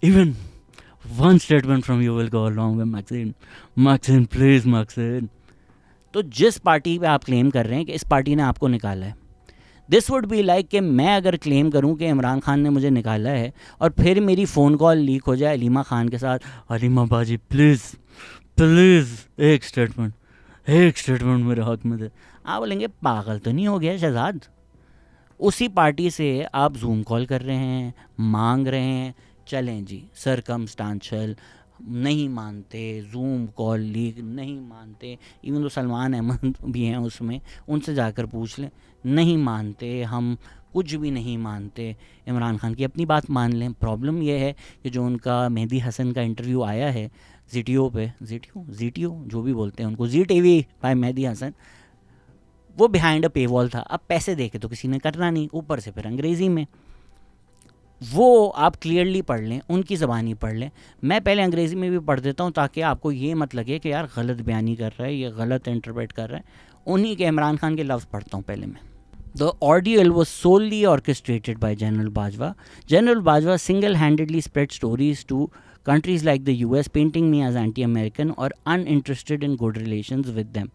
even one statement from you will go along with Maxine, Maxine please Maxine. तो जिस पार्टी पे आप क्लेम कर रहे हैं कि इस पार्टी ने आपको निकाला है, दिस वुड बी लाइक कि मैं अगर क्लेम करूं कि इमरान खान ने मुझे निकाला है और फिर मेरी फ़ोन कॉल लीक हो जाए अलीमा खान के साथ, अलीमा बाजी प्लीज़ प्लीज़ एक स्टेटमेंट मेरे हाथ में दे। आप बोलेंगे पागल तो नहीं हो गया शहजाद? उसी पार्टी से आप जूम कॉल कर रहे हैं, मांग रहे हैं, चलें जी सर्कमस्टांशियल नहीं मानते, जूम कॉल लीक नहीं मानते, इवन तो सलमान अहमद भी हैं उसमें, उनसे जाकर पूछ लें, नहीं मानते, हम कुछ भी नहीं मानते, इमरान खान की अपनी बात मान लें। प्रॉब्लम यह है कि जो उनका मेहदी हसन का इंटरव्यू आया है ZTO पे, ZTO जो भी बोलते हैं उनको, ZTV बाय मेहदी हसन, वो बिहाइंड अ पे वॉल था। अब पैसे दे के तो किसी ने करना नहीं, ऊपर से फिर अंग्रेज़ी में, वो आप क्लियरली पढ़ लें, उनकी ज़बानी पढ़ लें। मैं पहले अंग्रेज़ी में भी पढ़ देता हूँ ताकि आपको ये मत लगे कि यार गलत बयानी कर रहा है, ये गलत इंटरप्रेट कर रहा है। उन्हीं के इमरान खान के लफ्ज़ पढ़ता हूँ पहले मैं। The ordeal was solely orchestrated by General Bajwa. General Bajwa single-handedly spread stories to countries like the US, painting me as anti-American or uninterested in good relations with them.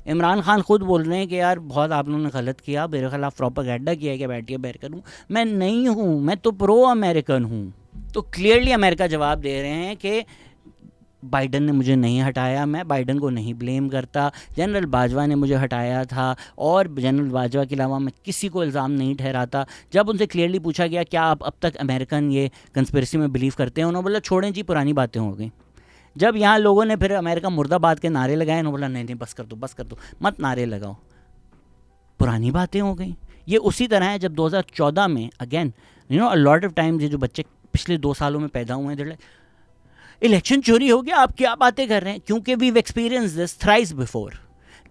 Imran Khan खुद बोल रहे हैं कि यार बहुत आप लोगों ने गलत किया, मेरे खिलाफ प्रोपेगेंडा किया है कि मैं एंटी-अमेरिकन हूँ। मैं नहीं हूँ, मैं तो प्रो अमेरिकन हूँ। तो क्लियरली अमेरिका जवाब दे रहे हैं कि बाइडन ने मुझे नहीं हटाया, मैं बाइडन को नहीं ब्लेम करता, जनरल बाजवा ने मुझे हटाया था और जनरल बाजवा के अलावा मैं किसी को इल्ज़ाम नहीं ठहराता। जब उनसे क्लियरली पूछा गया क्या आप अब तक अमेरिकन ये कंस्पिरेसी में बिलीव करते हैं, उन्होंने बोला छोड़ें जी पुरानी बातें हो गई। जब यहाँ लोगों ने फिर अमेरिका मुर्दाबाद के नारे लगाए, उन्होंने बोला नहीं बस कर दो, मत नारे लगाओ, पुरानी बातें हो गई। ये उसी तरह है जब 2014 में again a lot of times ये जो बच्चे पिछले 2 सालों में पैदा हुए हैं, इलेक्शन चोरी हो गया, आप क्या बातें कर रहे हैं? क्योंकि we experience this thrice before,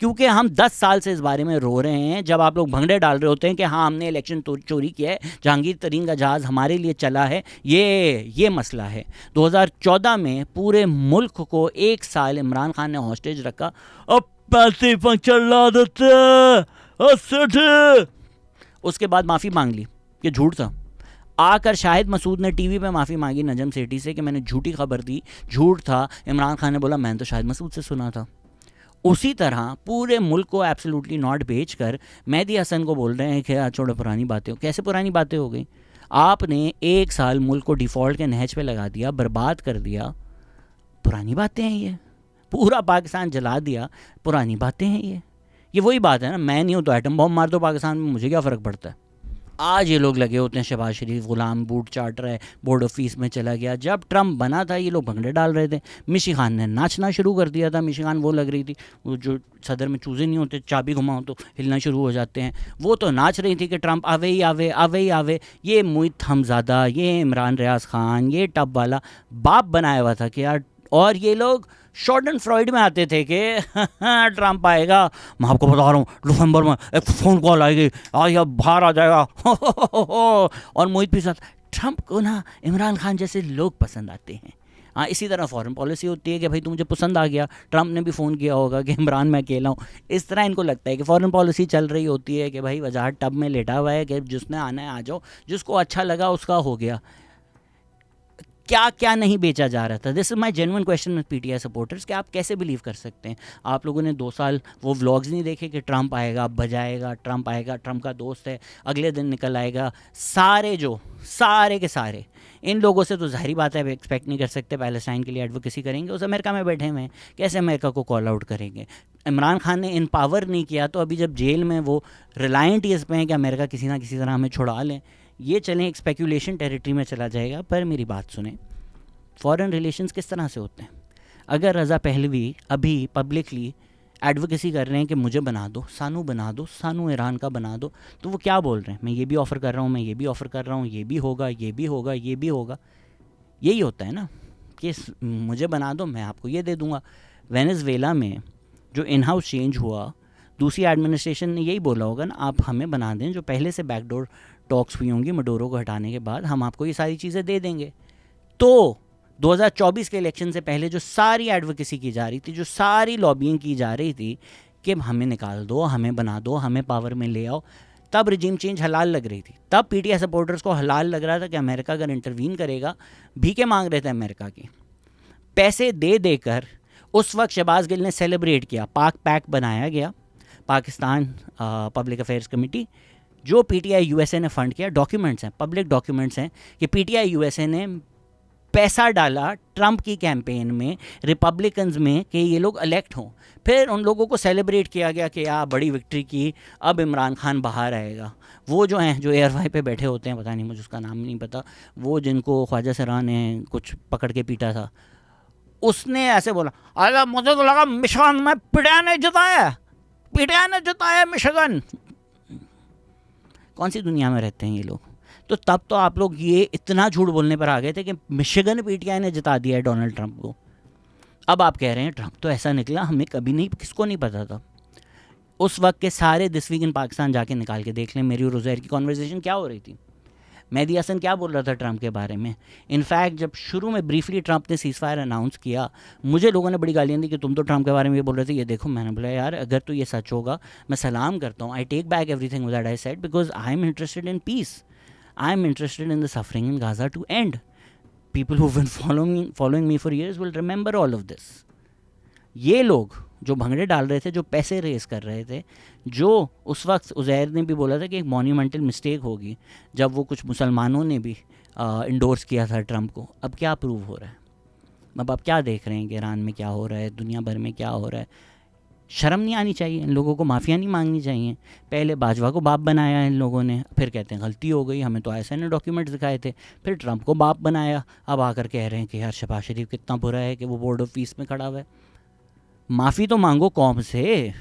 क्योंकि हम 10 साल से इस बारे में रो रहे हैं। जब आप लोग भंगड़े डाल रहे होते हैं कि हाँ हमने इलेक्शन चोरी किया है, जहांगीर तरीन का जहाज़ हमारे लिए चला है, ये मसला है। 2014 में पूरे मुल्क को 1 साल इमरान खान ने हॉस्टेज रखा, अब पैसे चला देते, उसके बाद माफ़ी मांग ली कि झूठ था। आकर शाहिद मसूद ने टीवी पे माफ़ी मांगी नजम सेठी से कि मैंने झूठी खबर दी, झूठ था। इमरान खान ने बोला मैंने तो शाहिद मसूद से सुना था। उसी तरह पूरे मुल्क को एब्सोल्युटली नॉट बेचकर मेहदी हसन को बोल रहे हैं कि यार छोड़ो पुरानी बातें हो। कैसे पुरानी बातें हो गई? आपने 1 साल मुल्क को डिफ़ॉल्ट के नहज पे लगा दिया, बर्बाद कर दिया, पुरानी बातें हैं ये। पूरा पाकिस्तान जला दिया, पुरानी बातें हैं ये वही बात है ना, मैं नहीं हूँ तो एटम बॉम्ब मार दो पाकिस्तान में, मुझे क्या फ़र्क पड़ता है। आज ये लोग लगे होते हैं शहबाज शरीफ गुलाम बूट चाट रहा है, बोर्ड ऑफिस में चला गया। जब ट्रंप बना था ये लोग भंगड़े डाल रहे थे, मिशी खान ने नाचना शुरू कर दिया था। मिशी खान वो लग रही थी, वो जो सदर में चूज़े नहीं होते, चाबी घुमाओ तो हिलना शुरू हो जाते हैं, वो तो नाच रही थी कि ट्रंप आवे ही आवे, आवे ही आवे। ये मुईद हमज़ादा, ये इमरान रियाज खान, ये टब वाला बाप बनाया हुआ था कि यार, और ये लोग शॉर्टन फ्रॉइड में आते थे कि ट्रंप आएगा, मैं आपको बता रहा हूँ दिसंबर में एक फ़ोन कॉल आएगी, आज अब बाहर आ जाएगा और मोहित भी साथ। ट्रंप को ना इमरान खान जैसे लोग पसंद आते हैं। हाँ, इसी तरह फॉरेन पॉलिसी होती है कि भाई तू मुझे पसंद आ गया। ट्रंप ने भी फ़ोन किया होगा कि इमरान मैं अकेला हूँ। इस तरह इनको लगता है कि फॉरेन पॉलिसी चल रही होती है कि भाई वजाहत टब में लेटा हुआ है कि जिसने आना है आ जाओ, जिसको अच्छा लगा उसका हो गया। क्या क्या नहीं बेचा जा रहा था? This is my genuine question with PTI supporters कि आप कैसे बिलीव कर सकते हैं? आप लोगों ने 2 साल वो व्लॉग्स नहीं देखे कि ट्रंप आएगा बजाएगा, ट्रंप आएगा, ट्रंप का दोस्त है, अगले दिन निकल आएगा। सारे के सारे इन लोगों से तो ज़ाहिरी बात है, एक्सपेक्ट नहीं कर सकते पैलेस्टाइन के लिए एडवोकेसी करेंगे। उस अमेरिका में बैठे हुए हैं, कैसे अमेरिका को कॉल आउट करेंगे? इमरान खान ने इनपावर नहीं किया तो अभी जब जेल में वो रिलायंट इस पे हैं कि अमेरिका किसी ना किसी तरह हमें छुड़ा लें, ये चलें एक स्पेकुलेशन टेरिटरी में चला जाएगा। पर मेरी बात सुने, फॉरेन रिलेशंस किस तरह से होते हैं? अगर रज़ा पहलवी अभी पब्लिकली एडवोकेसी कर रहे हैं कि मुझे बना दो, सानू ईरान का बना दो, तो वो क्या बोल रहे हैं? मैं ये भी ऑफ़र कर रहा हूँ, मैं ये भी ऑफ़र कर रहा हूँ, ये भी होगा, ये भी होगा, ये भी होगा। यही होता है ना। कि मुझे बना दो, मैं आपको ये दे दूंगा। वेनेजुएला में जो इन हाउस चेंज हुआ, दूसरी एडमिनिस्ट्रेशन ने यही बोला होगा ना, आप हमें बना दें, जो पहले से बैकडोर टॉक्स हुई होंगी मडोरो को हटाने के बाद, हम आपको ये सारी चीज़ें दे देंगे। तो 2024 के इलेक्शन से पहले जो सारी एडवोकेसी की जा रही थी, जो सारी लॉबिंग की जा रही थी कि हमें निकाल दो, हमें बना दो, हमें पावर में ले आओ, तब रिजीम चेंज हलाल लग रही थी। तब पीटीआई सपोर्टर्स को हलाल लग रहा था कि अमेरिका अगर इंटरवीन करेगा, भीखे मांग रहे थे अमेरिका की, पैसे दे देकर। उस वक्त शहबाज गिल ने सेलिब्रेट किया, पाक पैक बनाया गया, पाकिस्तान पब्लिक अफेयर्स कमेटी, जो पीटीआई यूएसए ने फंड किया। डॉक्यूमेंट्स हैं, पब्लिक डॉक्यूमेंट्स हैं कि पीटीआई यूएसए ने पैसा डाला ट्रंप की कैंपेन में, रिपब्लिकन्स में, कि ये लोग इलेक्ट हों। फिर उन लोगों को सेलिब्रेट किया गया कि यार बड़ी विक्ट्री की, अब इमरान खान बाहर आएगा। वो जो हैं, जो एयरवाई पे बैठे होते हैं, पता नहीं, मुझे उसका नाम नहीं पता, वो जिनको ख्वाजा सरा ने कुछ पकड़ के पीटा था, उसने ऐसे बोला, अरे मुझे तो लगा मिशिगन में पीटीआई ने जिताया मिशिगन। कौन सी दुनिया में रहते हैं ये लोग? तो तब तो आप लोग ये इतना झूठ बोलने पर आ गए थे कि मिशिगन पीटीआई ने जिता दिया है डोनाल्ड ट्रंप को। अब आप कह रहे हैं ट्रंप तो ऐसा निकला, हमें कभी नहीं, किसको नहीं पता था। उस वक्त के सारे दिस वीक इन पाकिस्तान जाके निकाल के देख लें, मेरी और उज़ैर की कॉन्वर्सेशन क्या हो रही थी, मेहदी हसन क्या बोल रहा था ट्रंप के बारे में। इनफैक्ट जब शुरू में ब्रीफली ट्रंप ने सीज़फायर अनाउंस किया, मुझे लोगों ने बड़ी गालियाँ दी कि तुम तो ट्रंप के बारे में ये बोल रहे थे, ये देखो। मैंने बोला यार अगर तो ये सच होगा, मैं सलाम करता हूँ, I take back everything that I said, because I am interested in peace, I am interested in the suffering in Gaza to end. People who been following me for years will remember all of this. ये लोग जो भंगड़े डाल रहे थे, जो पैसे race कर रहे थे, जो उस वक्त उज़ैर ने भी बोला था कि एक मॉन्यूमेंटल मिस्टेक होगी जब वो कुछ मुसलमानों ने भी इंडोर्स किया था ट्रंप को, अब क्या प्रूव हो रहा है? अब आप क्या देख रहे हैं कि ईरान में क्या हो रहा है, दुनिया भर में क्या हो रहा है? शर्म नहीं आनी चाहिए इन लोगों को, माफ़िया नहीं मांगनी चाहिए। पहले बाजवा को बाप बनाया इन लोगों ने, फिर कहते हैं गलती हो गई, हमें तो ऐसे ने डॉक्यूमेंट्स दिखाए थे, फिर ट्रंप को बाप बनाया, अब आकर कह रहे हैं कि यार शहबाज शरीफ कितना बुरा है कि वो बोर्ड ऑफ पीस में खड़ा हुआ है। माफ़ी तो मांगो कौम से।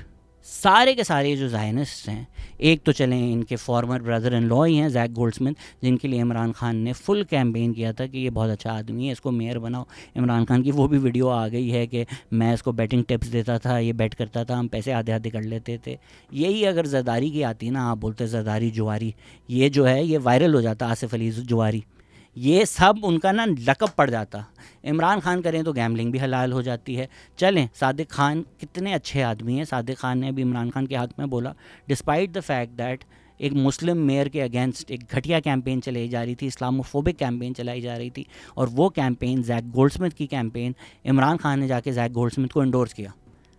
सारे के सारे जो ज़ायनिस्ट हैं, एक तो चलें इनके फॉर्मर ब्रदर इन लॉ ही हैं जैक गोल्डस्मिथ, जिनके लिए इमरान खान ने फुल कैंपेन किया था कि ये बहुत अच्छा आदमी है, इसको मेयर बनाओ। इमरान खान की वो भी वीडियो आ गई है कि मैं इसको बैटिंग टिप्स देता था, ये बैट करता था, हम पैसे आधे आधे कर लेते थे। यही अगर ज़रदारी की आती ना, आप बोलते ज़रदारी जुआरी, ये जो है ये वायरल हो जाता, आसिफ अली जुआरी, ये सब उनका ना लकब पड़ जाता। इमरान खान करें तो गैम्बलिंग भी हलाल हो जाती है। चलें, सादिक खान कितने अच्छे आदमी हैं। सादिक खान ने भी इमरान खान के हक़ में बोला, डिस्पाइट द फैक्ट दैट एक मुस्लिम मेयर के अगेंस्ट एक घटिया कैंपेन चलाई जा रही थी, इस्लामोफोबिक कैंपेन चलाई जा रही थी, और वो कैंपेन जैक गोल्डस्मिथ की कैंपेन, इमरान खान ने जाके जैक गोल्डस्मिथ को इंडोर्स किया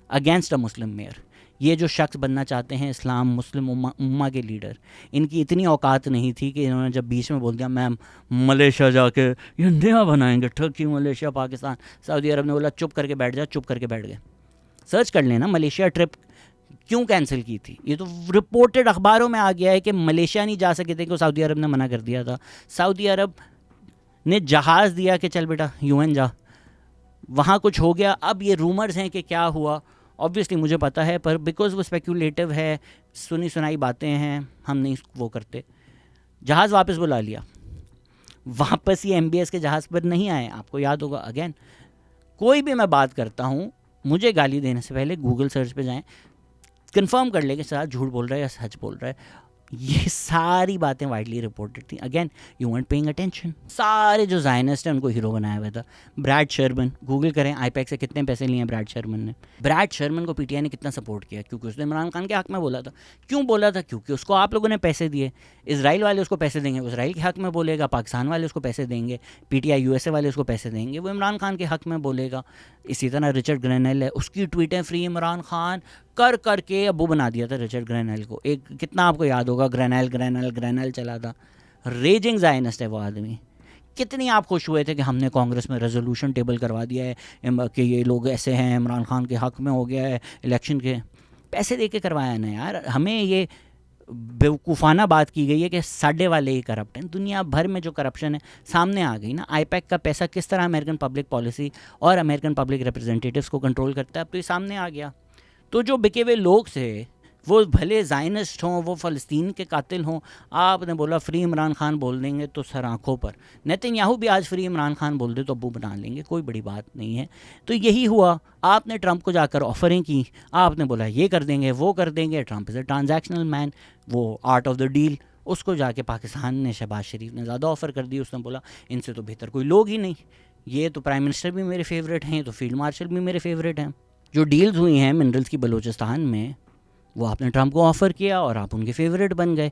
अगेंस्ट अ मुस्लिम मेयर। ये जो शख्स बनना चाहते हैं इस्लाम मुस्लिम उम्मा के लीडर, इनकी इतनी औकात नहीं थी कि इन्होंने जब बीच में बोल दिया मैम मलेशिया जाके ये नया बनाएंगे, टर्की, मलेशिया, पाकिस्तान, सऊदी अरब ने बोला चुप करके बैठ जा, चुप करके बैठ गए। सर्च कर लेना मलेशिया ट्रिप क्यों कैंसिल की थी, ये तो रिपोर्टेड अखबारों में आ गया है कि मलेशिया नहीं जा सके थे कि सऊदी अरब ने मना कर दिया था। सऊदी अरब ने जहाज़ दिया कि चल बेटा यूएन जा, वहाँ कुछ हो गया। अब ये रूमर्स हैं कि क्या हुआ, ऑब्वियसली मुझे पता है, पर बिकॉज वो स्पेक्यूलेटिव है, सुनी सुनाई बातें हैं, हम नहीं वो करते। जहाज़ वापस बुला लिया, वापस ये MBS के जहाज़ पर नहीं आए। आपको याद होगा, अगेन कोई भी मैं बात करता हूँ, मुझे गाली देने से पहले गूगल सर्च पे जाएं, कंफर्म कर ले कि साथ झूठ बोल रहा है या सच बोल रहा है। ये सारी बातें वाइडली रिपोर्टेड थी। Again you went paying attention. सारे जो ज़ायनिस्ट हैं उनको हीरो बनाया हुआ था। ब्रैड शर्मन, गूगल करें आईपैक से कितने पैसे लिए हैं ब्रैड शर्मन ने। ब्रैड शर्मन को पीटीआई ने कितना सपोर्ट किया, क्योंकि उसने इमरान खान के हक़ में बोला था। क्यों बोला था? क्योंकि उसको आप लोगों ने पैसे दिए। इजराइल वाले उसको पैसे देंगे, वो इजराइल के हक़ में बोलेगा, पाकिस्तान वाले उसको पैसे देंगे, पीटीआई USA वाले उसको पैसे देंगे, वो इमरान खान के हक़ में बोलेगा। इसी तरह रिचर्ड ग्रेनेल है, उसकी ट्वीटें फ्री इमरान खान कर करके अबू बना दिया था रिचर्ड ग्रेनेल को। एक कितना आपको याद होगा, ग्रेनेल चला था। रेजिंग ज़ायनिस्ट है वो आदमी। कितनी आप खुश हुए थे कि हमने कांग्रेस में रेजोल्यूशन टेबल करवा दिया है कि ये लोग ऐसे हैं, इमरान खान के हक़ में हो गया है, इलेक्शन के पैसे दे के करवाया ना यार। हमें ये बेवकूफ़ाना बात की गई है कि साडे वाले ही करप्ट हैं। दुनिया भर में जो करप्शन है सामने आ गई ना। आईपैक का पैसा किस तरह अमेरिकन पब्लिक पॉलिसी और अमेरिकन पब्लिक रिप्रेजेंटेटिव्स को कंट्रोल करता है, अब तो ये सामने आ गया। तो जो बिके हुए लोग थे वो भले ज़ायनिस्ट हों, वो फ़लस्तीन के कातिल हों, आपने बोला फ्री इमरान खान बोल देंगे तो सर आँखों पर। नेतन्याहू भी आज फ्री इमरान खान बोल दे तो अब्बू बना लेंगे, कोई बड़ी बात नहीं है। तो यही हुआ, आपने ट्रंप को जाकर ऑफरें की, आपने बोला ये कर देंगे वो कर देंगे। Trump is a transactional man, वो आर्ट ऑफ द डील। उसको जाके पाकिस्तान ने, शहबाज शरीफ ने ज़्यादा ऑफ़र कर दी। उसने बोला इनसे तो बेहतर कोई लोग ही नहीं, ये तो प्राइम मिनिस्टर भी मेरे फेवरेट हैं, तो फील्ड मार्शल भी मेरे फेवरेट हैं। जो डील्स हुई हैं मिनरल्स की बलूचिस्तान में, वो आपने ट्रंप को ऑफ़र किया और आप उनके फेवरेट बन गए।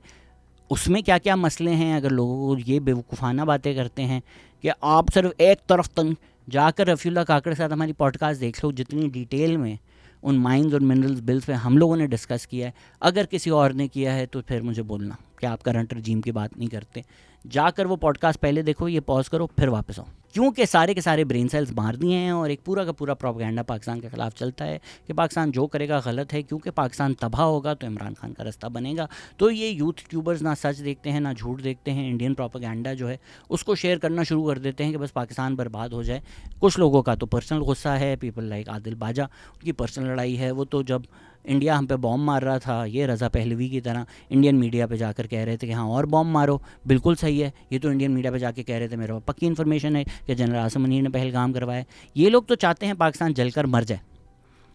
उसमें क्या क्या मसले हैं, अगर लोगों को ये बेवकूफ़ाना बातें करते हैं कि आप सिर्फ एक तरफ जाकर रफ़ीउल्लाह काकड़ के साथ हमारी पॉडकास्ट देख लो, जितनी डिटेल में उन माइंस और मिनरल्स बिल्स पे हम लोगों ने डिस्कस किया है। अगर किसी और ने किया है तो फिर मुझे बोलना कि आप करंट रजीम की बात नहीं करते। जाकर वो पॉडकास्ट पहले देखो, ये पॉज करो, फिर वापस आओ, क्योंकि सारे के सारे ब्रेन सेल्स मार दिए हैं और एक पूरा का पूरा प्रोपेगेंडा पाकिस्तान के ख़िलाफ़ चलता है कि पाकिस्तान जो करेगा गलत है, क्योंकि पाकिस्तान तबाह होगा तो इमरान खान का रास्ता बनेगा। तो ये यूथ ट्यूबर्स ना सच देखते हैं ना झूठ देखते हैं, इंडियन प्रोपेगेंडा जो है उसको शेयर करना शुरू कर देते हैं कि बस पाकिस्तान बर्बाद हो जाए। कुछ लोगों का तो पर्सनल गुस्सा है, पीपल लाइक आदिल बाजा, उनकी पर्सनल लड़ाई है। वो तो जब इंडिया हम पे बॉम्ब मार रहा था, ये रज़ा पहलवी की तरह इंडियन मीडिया पे जाकर कह रहे थे कि हाँ और बॉम्ब मारो, बिल्कुल सही है। ये तो इंडियन मीडिया पे जाके कह रहे थे मेरे पास पक्की इन्फॉर्मेशन है कि जनरल आसिम मुनीर ने पहलगाम करवाया। ये लोग तो चाहते हैं पाकिस्तान जलकर मर जाए,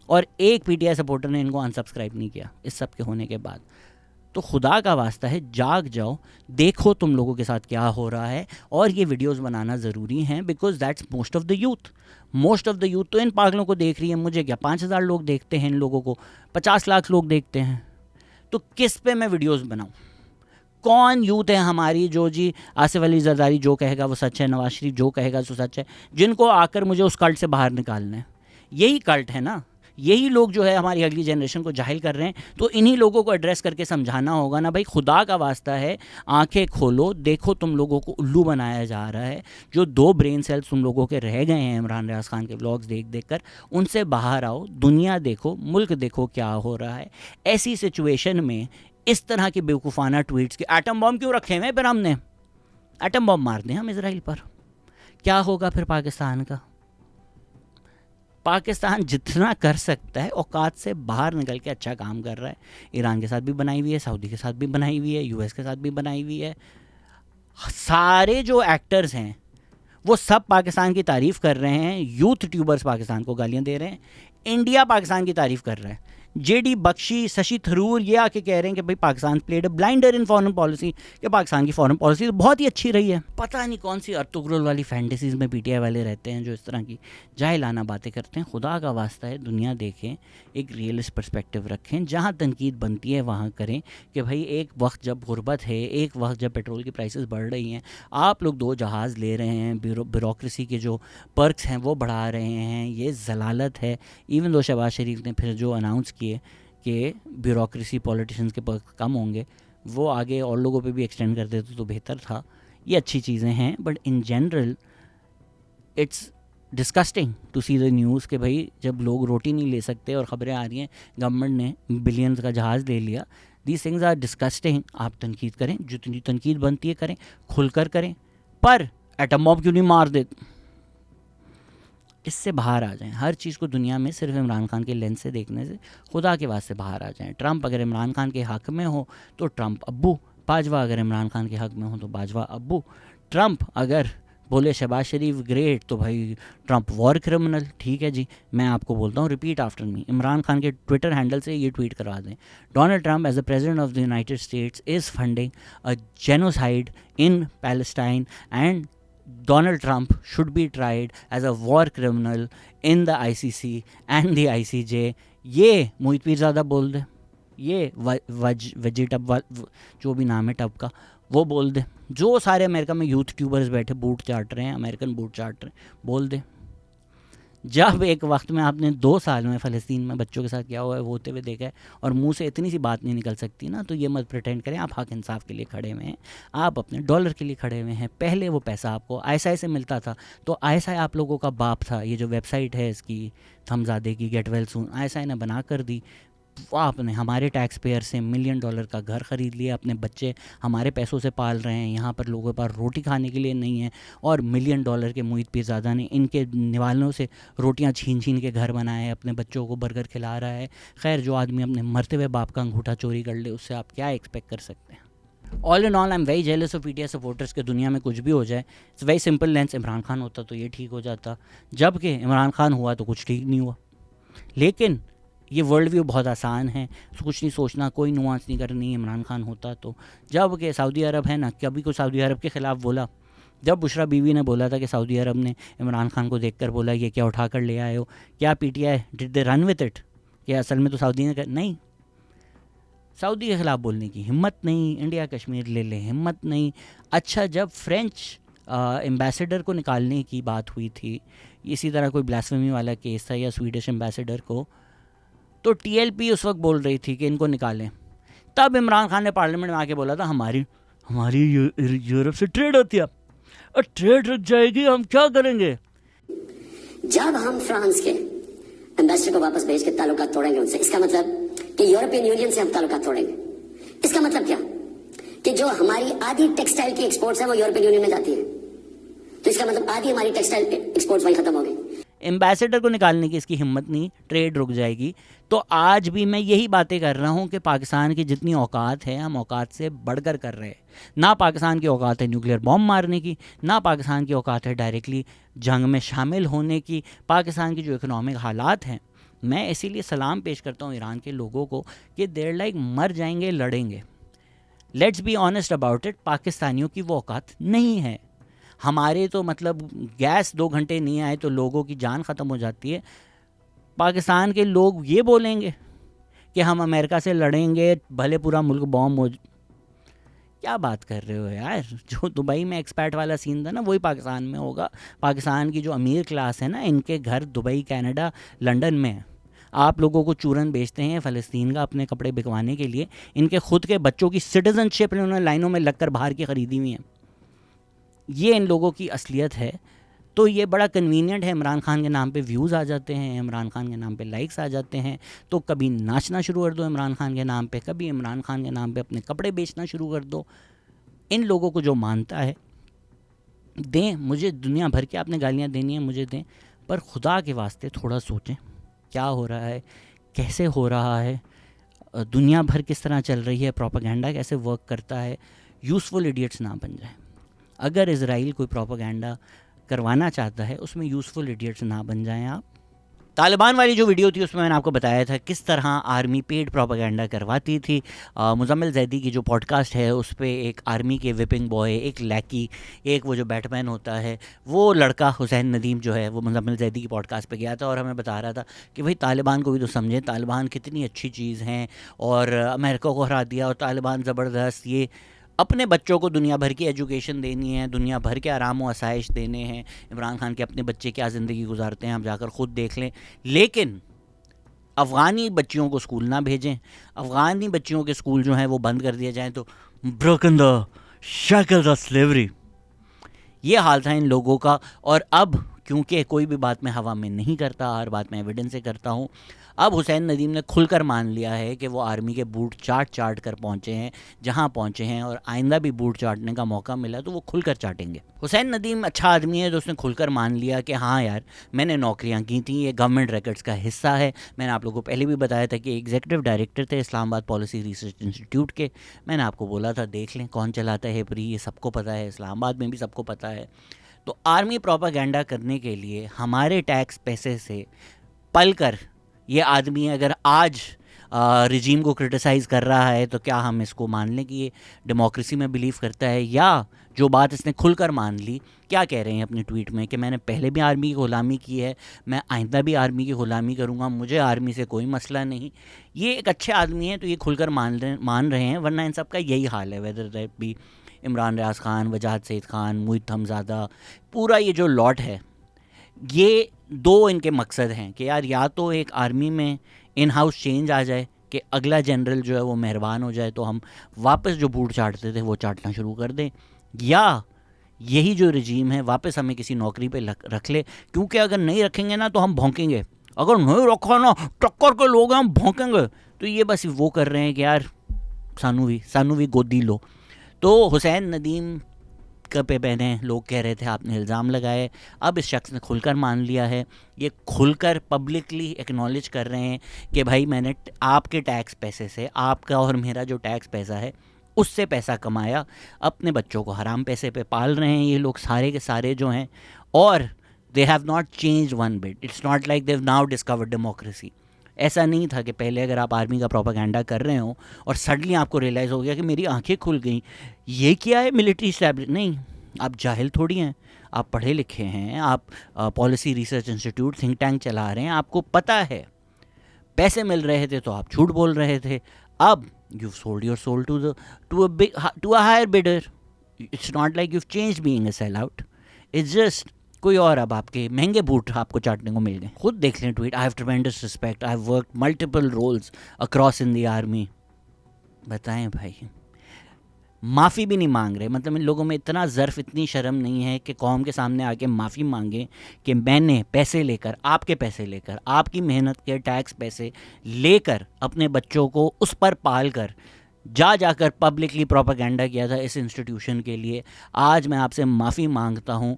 और एक पीटीआई सपोर्टर ने इनको अनसब्सक्राइब नहीं किया इस सब के होने के बाद। तो खुदा का वास्ता है, जाग जाओ, देखो तुम लोगों के साथ क्या हो रहा है, और ये वीडियोस बनाना ज़रूरी हैं because that's most of the youth. Most of the youth तो इन पागलों को देख रही है। मुझे क्या 5,000 लोग देखते हैं, इन लोगों को 50 लाख लोग देखते हैं। तो किस पे मैं वीडियोस बनाऊं? कौन यूथ है हमारी जो जी आसिफ अली जरदारी जो कहेगा वो सच है, नवाज शरीफ जो कहेगा वो सच है, जिनको आकर मुझे उस कल्ट से बाहर निकालना है? यही कल्ट है ना, यही लोग जो है हमारी अगली जनरेशन को जाहिल कर रहे हैं। तो इन्हीं लोगों को एड्रेस करके समझाना होगा ना भाई, खुदा का वास्ता है आंखें खोलो, देखो तुम लोगों को उल्लू बनाया जा रहा है। जो 2 ब्रेन सेल्स तुम लोगों के रह गए हैं इमरान रियाज खान के व्लॉग्स देख देख कर, उनसे बाहर आओ, दुनिया देखो, मुल्क देखो क्या हो रहा है। ऐसी सिचुएशन में इस तरह के बेवकूफ़ाना ट्वीट्स के, एटम बॉम्ब क्यों रखे हुए फिर हमने, एटम बॉम्ब मार दें हम इसराइल पर, क्या होगा फिर पाकिस्तान का? पाकिस्तान जितना कर सकता है औकात से बाहर निकल के अच्छा काम कर रहा है। ईरान के साथ भी बनाई हुई है, सऊदी के साथ भी बनाई हुई है, यूएस के साथ भी बनाई हुई है। सारे जो एक्टर्स हैं वो सब पाकिस्तान की तारीफ़ कर रहे हैं। यूथ ट्यूबर्स पाकिस्तान को गालियां दे रहे हैं, इंडिया पाकिस्तान की तारीफ़ कर रहा है। जेडी बख्शी, शशि थरूर ये आके कह रहे हैं कि भाई Pakistan played a blinder in foreign policy, कि पाकिस्तान की फॉरेन पॉलिसी तो बहुत ही अच्छी रही है। पता नहीं कौन सी अर्तुगरुल वाली फैंटेसीज़ में पीटीआई वाले रहते हैं जो इस तरह की जाहिलाना बातें करते हैं। खुदा का वास्ता है दुनिया देखें, एक रियलिस्ट पर्सपेक्टिव रखें, जहाँ तनकीद बनती है वहाँ करें कि भाई एक वक्त जब गुर्बत है, एक वक्त जब पेट्रोल की प्राइसेस बढ़ रही हैं, आप लोग 2 जहाज़ ले रहे हैं, ब्यूरोक्रेसी के जो पर्क्स हैं वो बढ़ा रहे हैं, ये जलालत है। इवन दो शहबाज शरीफ ने फिर जो अनाउंस किए कि ब्यूरोक्रेसी पॉलिटिशियंस के पर्क्स कम होंगे, वो आगे और लोगों पे भी एक्सटेंड कर देते तो बेहतर था। ये अच्छी चीज़ें हैं, but in general it's disgusting to see the news कि भाई जब लोग रोटी नहीं ले सकते और ख़बरें आ रही हैं गवर्नमेंट ने बिलियंस का जहाज़ ले लिया। These things are disgusting. आप तनकीद करें, जितनी तनकीद बनती है करें, खुलकर करें, पर एटम बॉम्ब क्यों नहीं मार देते? इससे बाहर आ जाएं। हर चीज़ को दुनिया में सिर्फ इमरान खान के लेंस से देखने से खुदा के वास्ते बाहर आ जाएं। ट्रंप अगर इमरान खान के हक़ में हो तो ट्रंप अब्बू, बाजवा अगर इमरान खान के हक़ में हो तो बाजवा अब्बू। ट्रंप अगर बोले शहबाज शरीफ ग्रेट तो भाई ट्रंप वॉर क्रिमिनल। ठीक है जी, मैं आपको बोलता हूँ, repeat after me, Imran Khan के ट्विटर हैंडल से ये ट्वीट करवा दें, Donald Trump as the president of the United States is funding a genocide in Palestine and Donald Trump should be tried as a war criminal in the ICC and the ICJ। ये मोहित पीरज़ादा बोल दे, ये वजी tub जो भी नाम है tub का वो बोल दे, जो सारे अमेरिका में यूथ ट्यूबर्स बैठे बूट चाट रहे हैं, अमेरिकन बूट चाट रहे हैं, बोल दे। जब एक वक्त में आपने 2 साल में फ़लस्तीन में बच्चों के साथ क्या हुआ है वो होते हुए देखा है और मुंह से इतनी सी बात नहीं निकल सकती ना, तो ये मत प्रिटेंड करें आप हक इंसाफ के लिए खड़े हुए हैं, आप अपने डॉलर के लिए खड़े हुए हैं। पहले वो पैसा आपको ISI से मिलता था, तो ISI आप लोगों का बाप था। ये जो वेबसाइट है इसकी थमज़ादे की गेट वेल सून, ISI ने बना कर दी। वो आपने हमारे टैक्स पेयर से $1 मिलियन का घर ख़रीद लिया, अपने बच्चे हमारे पैसों से पाल रहे हैं, यहाँ पर लोगों के पास रोटी खाने के लिए नहीं है, और $1 मिलियन के मोहित पीरज़ादा ने इनके निवालों से रोटियाँ छीन छीन के घर बनाए, अपने बच्चों को बर्गर खिला रहा है। खैर, जो आदमी अपने मरते हुए बाप का अंगूठा चोरी कर ले, उससे आप क्या एक्सपेक्ट कर सकते हैं। All in all I am very jealous of PTI supporters के दुनिया में कुछ भी हो जाए, it's very simple lens. Imran Khan होता तो ये ठीक हो जाता, जबकि इमरान खान हुआ तो कुछ ठीक नहीं हुआ। लेकिन ये वर्ल्ड व्यू बहुत आसान है, कुछ नहीं सोचना, कोई नुआंस नहीं करनी। इमरान खान होता तो, जबकि सऊदी अरब है ना, कभी कोई सऊदी अरब के ख़िलाफ़ बोला? जब बुशरा बीवी ने बोला था कि सऊदी अरब ने इमरान खान को देखकर बोला ये क्या उठा कर ले आए हो, क्या PTI did they run with it? कि असल में तो सऊदी ने नहीं, सऊदी के ख़िलाफ़ बोलने की हिम्मत नहीं, इंडिया कश्मीर ले ले हिम्मत नहीं। अच्छा, जब फ्रेंच एम्बेसडर को निकालने की बात हुई थी, इसी तरह कोई ब्लास्फेमी वाला केस था, या स्वीडिश एम्बेसडर को, तो टीएलपी उस वक्त बोल रही थी कि इनको निकालें। तब इमरान खान ने पार्लियामेंट में आके बोला था हमारी यूरोप से ट्रेड होती है, और ट्रेड रुक जाएगी, हम क्या करेंगे? जब हम फ्रांस के एम्बेसडर को वापस भेज के ताल्लुकात तोड़ेंगे उनसे, इसका मतलब कि यूरोपियन यूनियन से हम ताल्लुकात तोड़ेंगे। इसका मतलब क्या? कि जो हमारी आधी टेक्सटाइल की एक्सपोर्ट्स है वो यूरोपियन यूनियन में जाती है, तो इसका मतलब आधी हमारी टेक्सटाइल एक्सपोर्ट्स वहीं खत्म हो गई। एम्बेसडर को निकालने की इसकी हिम्मत नहीं, ट्रेड रुक जाएगी। तो आज भी मैं यही बातें कर रहा हूँ कि पाकिस्तान की जितनी औकात है, हम औकात से बढ़कर कर रहे हैं। ना पाकिस्तान की औकात है न्यूक्लियर बॉम्ब मारने की, ना पाकिस्तान की औकात है डायरेक्टली जंग में शामिल होने की। पाकिस्तान की जो इकोनॉमिक हालात हैं, मैं इसीलिए सलाम पेश करता हूँ ईरान के लोगों को कि देर लाइक मर जाएंगे, लड़ेंगे। Let's be honest about it, पाकिस्तानियों की वो औकात नहीं है। हमारे तो मतलब गैस 2 घंटे नहीं आए तो लोगों की जान ख़त्म हो जाती है। पाकिस्तान के लोग ये बोलेंगे कि हम अमेरिका से लड़ेंगे भले पूरा मुल्क बॉम्ब हो। क्या बात कर रहे हो यार? जो दुबई में एक्सपैट वाला सीन था ना, वही पाकिस्तान में होगा। पाकिस्तान की जो अमीर क्लास है ना, इनके घर दुबई, कनाडा, लंदन में है। आप लोगों को चूरन बेचते हैं फ़लस्तीन का अपने कपड़े बिकवाने के लिए। इनके खुद के बच्चों की सिटीजनशिप इन्होंने लाइनों में लगकर बाहर की ख़रीदी हुई है। ये इन लोगों की असलियत है। तो ये बड़ा कन्वीनियंट है, इमरान खान के नाम पे व्यूज़ आ जाते हैं, इमरान खान के नाम पे लाइक्स आ जाते हैं। तो कभी नाचना शुरू कर दो इमरान खान के नाम पे, कभी इमरान खान के नाम पे अपने कपड़े बेचना शुरू कर दो। इन लोगों को जो मानता है दें, मुझे दुनिया भर के आपने गालियाँ देनी है मुझे दें, पर खुदा के वास्ते थोड़ा सोचें क्या हो रहा है, कैसे हो रहा है, दुनिया भर किस तरह चल रही है, प्रोपेगेंडा कैसे वर्क करता है। यूज़फुल इडियट्स ना बन जाए। अगर इज़राइल कोई प्रोपेगेंडा करवाना चाहता है, उसमें यूज़फुल इडियट्स ना बन जाएं आप। तालिबान वाली जो वीडियो थी उसमें मैंने आपको बताया था किस तरह आर्मी पेड प्रोपेगेंडा करवाती थी। मुज़म्मिल ज़ैदी की जो पॉडकास्ट है उस पर एक आर्मी के विपिंग बॉय, एक लैकी, एक वो जो बैटमैन होता है, वो लड़का हुसैन नदीम जो है वो मुज़म्मिल ज़ैदी की पॉडकास्ट पे गया था और हमें बता रहा था कि भाई तालिबान को भी तो समझें, तालिबान कितनी अच्छी चीज़ हैं और अमेरिका को हरा दिया और तालिबान ज़बरदस्त। ये अपने बच्चों को दुनिया भर की एजुकेशन देनी है, दुनिया भर के आराम व आसाइश देने हैं। इमरान खान के अपने बच्चे क्या ज़िंदगी गुजारते हैं आप जाकर ख़ुद देख लें। लेकिन अफ़गानी बच्चियों को स्कूल ना भेजें, अफ़गानी बच्चियों के स्कूल जो हैं वो बंद कर दिए जाएं तो broken the shackles of slavery, ये हाल था इन लोगों का। और अब क्योंकि कोई भी बात मैं हवा में नहीं करता, हर बात मैं एविडेंस से करता हूँ, अब हुसैन नदीम ने खुलकर मान लिया है कि वो आर्मी के बूट चाट कर पहुँचे हैं जहाँ पहुँचे हैं, और आइंदा भी बूट चाटने का मौका मिला तो वो खुलकर चाटेंगे। हुसैन नदीम अच्छा आदमी है तो उसने खुलकर मान लिया कि हाँ यार, मैंने नौकरियाँ की थी, ये गवर्नमेंट रिकॉर्ड्स का हिस्सा है। मैंने आप लोगों को पहले भी बताया था कि एग्जीक्यूटिव डायरेक्टर थे इस्लामाबाद पॉलिसी रिसर्च इंस्टीट्यूट के। मैंने आपको बोला था देख लें कौन चलाता है हेपरी, ये सबको पता है, इस्लामाबाद में भी सबको पता है। तो आर्मी प्रोपेगेंडा करने के लिए हमारे टैक्स पैसे से पल कर ये आदमी अगर आज रिजीम को क्रिटिसाइज़ कर रहा है तो क्या हम इसको मान लें कि ये डेमोक्रेसी में बिलीव करता है? या जो बात इसने खुलकर मान ली, क्या कह रहे हैं अपने ट्वीट में कि मैंने पहले भी आर्मी की ग़ुलामी की है, मैं आइंदा भी आर्मी की ग़ुलामी करूँगा, मुझे आर्मी से कोई मसला नहीं। ये एक अच्छे आदमी हैं तो ये खुलकर मान रहे हैं, वरना इन सब का यही हाल है। Whether that B Imran Riaz Khan, वजाहत सईद खान, मोहित हमज़ादा, पूरा ये जो लॉट है, ये दो इनके मकसद हैं कि यार या तो एक आर्मी में इन हाउस चेंज आ जाए कि अगला जनरल जो है वो मेहरबान हो जाए तो हम वापस जो बूट चाटते थे वो चाटना शुरू कर दें, या यही जो रजीम है वापस हमें किसी नौकरी पे रख ले, क्योंकि अगर नहीं रखेंगे ना तो हम भौंकेंगे अगर नहीं रखा ना टक्कर के लोग हम भौंकेंगे। तो ये बस वो कर रहे हैं कि यार सानू भी गोदी लो। तो हुसैन नदीम पे मैंने लोग कह रहे थे आपने इल्ज़ाम लगाए, अब इस शख्स ने खुलकर मान लिया है, ये खुलकर पब्लिकली एक्नॉलेज कर रहे हैं कि भाई मैंने आपके टैक्स पैसे से, आपका और मेरा जो टैक्स पैसा है उससे पैसा कमाया, अपने बच्चों को हराम पैसे पे पाल रहे हैं ये लोग सारे के सारे जो हैं, और they have not change one bit. It's not like they have now discovered democracy. ऐसा नहीं था कि पहले अगर आप आर्मी का प्रोपेगेंडा कर रहे हो और सडनली आपको रियलाइज़ हो गया कि मेरी आंखें खुल गई, ये क्या है मिलिट्री इस्टेब्लिश। नहीं, आप जाहिल थोड़ी हैं, आप पढ़े लिखे हैं, आप policy research institute think tank चला रहे हैं, आपको पता है पैसे मिल रहे थे तो आप झूठ बोल रहे थे। अब you sold your soul to a higher bidder. It's not like you change being a sell out, it's just कोई और अब आपके महंगे बूट आपको चाटने को मिल गए। खुद देख लें tweet, I have tremendous respect, I have work multiple roles across in the army. बताएं भाई, माफ़ी भी नहीं मांग रहे। मतलब इन लोगों में इतना ज़र्फ, इतनी शर्म नहीं है कि कौम के सामने आके माफ़ी मांगे कि मैंने पैसे लेकर, आपके पैसे लेकर, आपकी मेहनत के टैक्स पैसे लेकर अपने बच्चों को उस पर पाल कर जाकर पब्लिकली प्रोपेगेंडा किया था इस इंस्टीट्यूशन के लिए। आज मैं आपसे माफ़ी मांगता हूँ।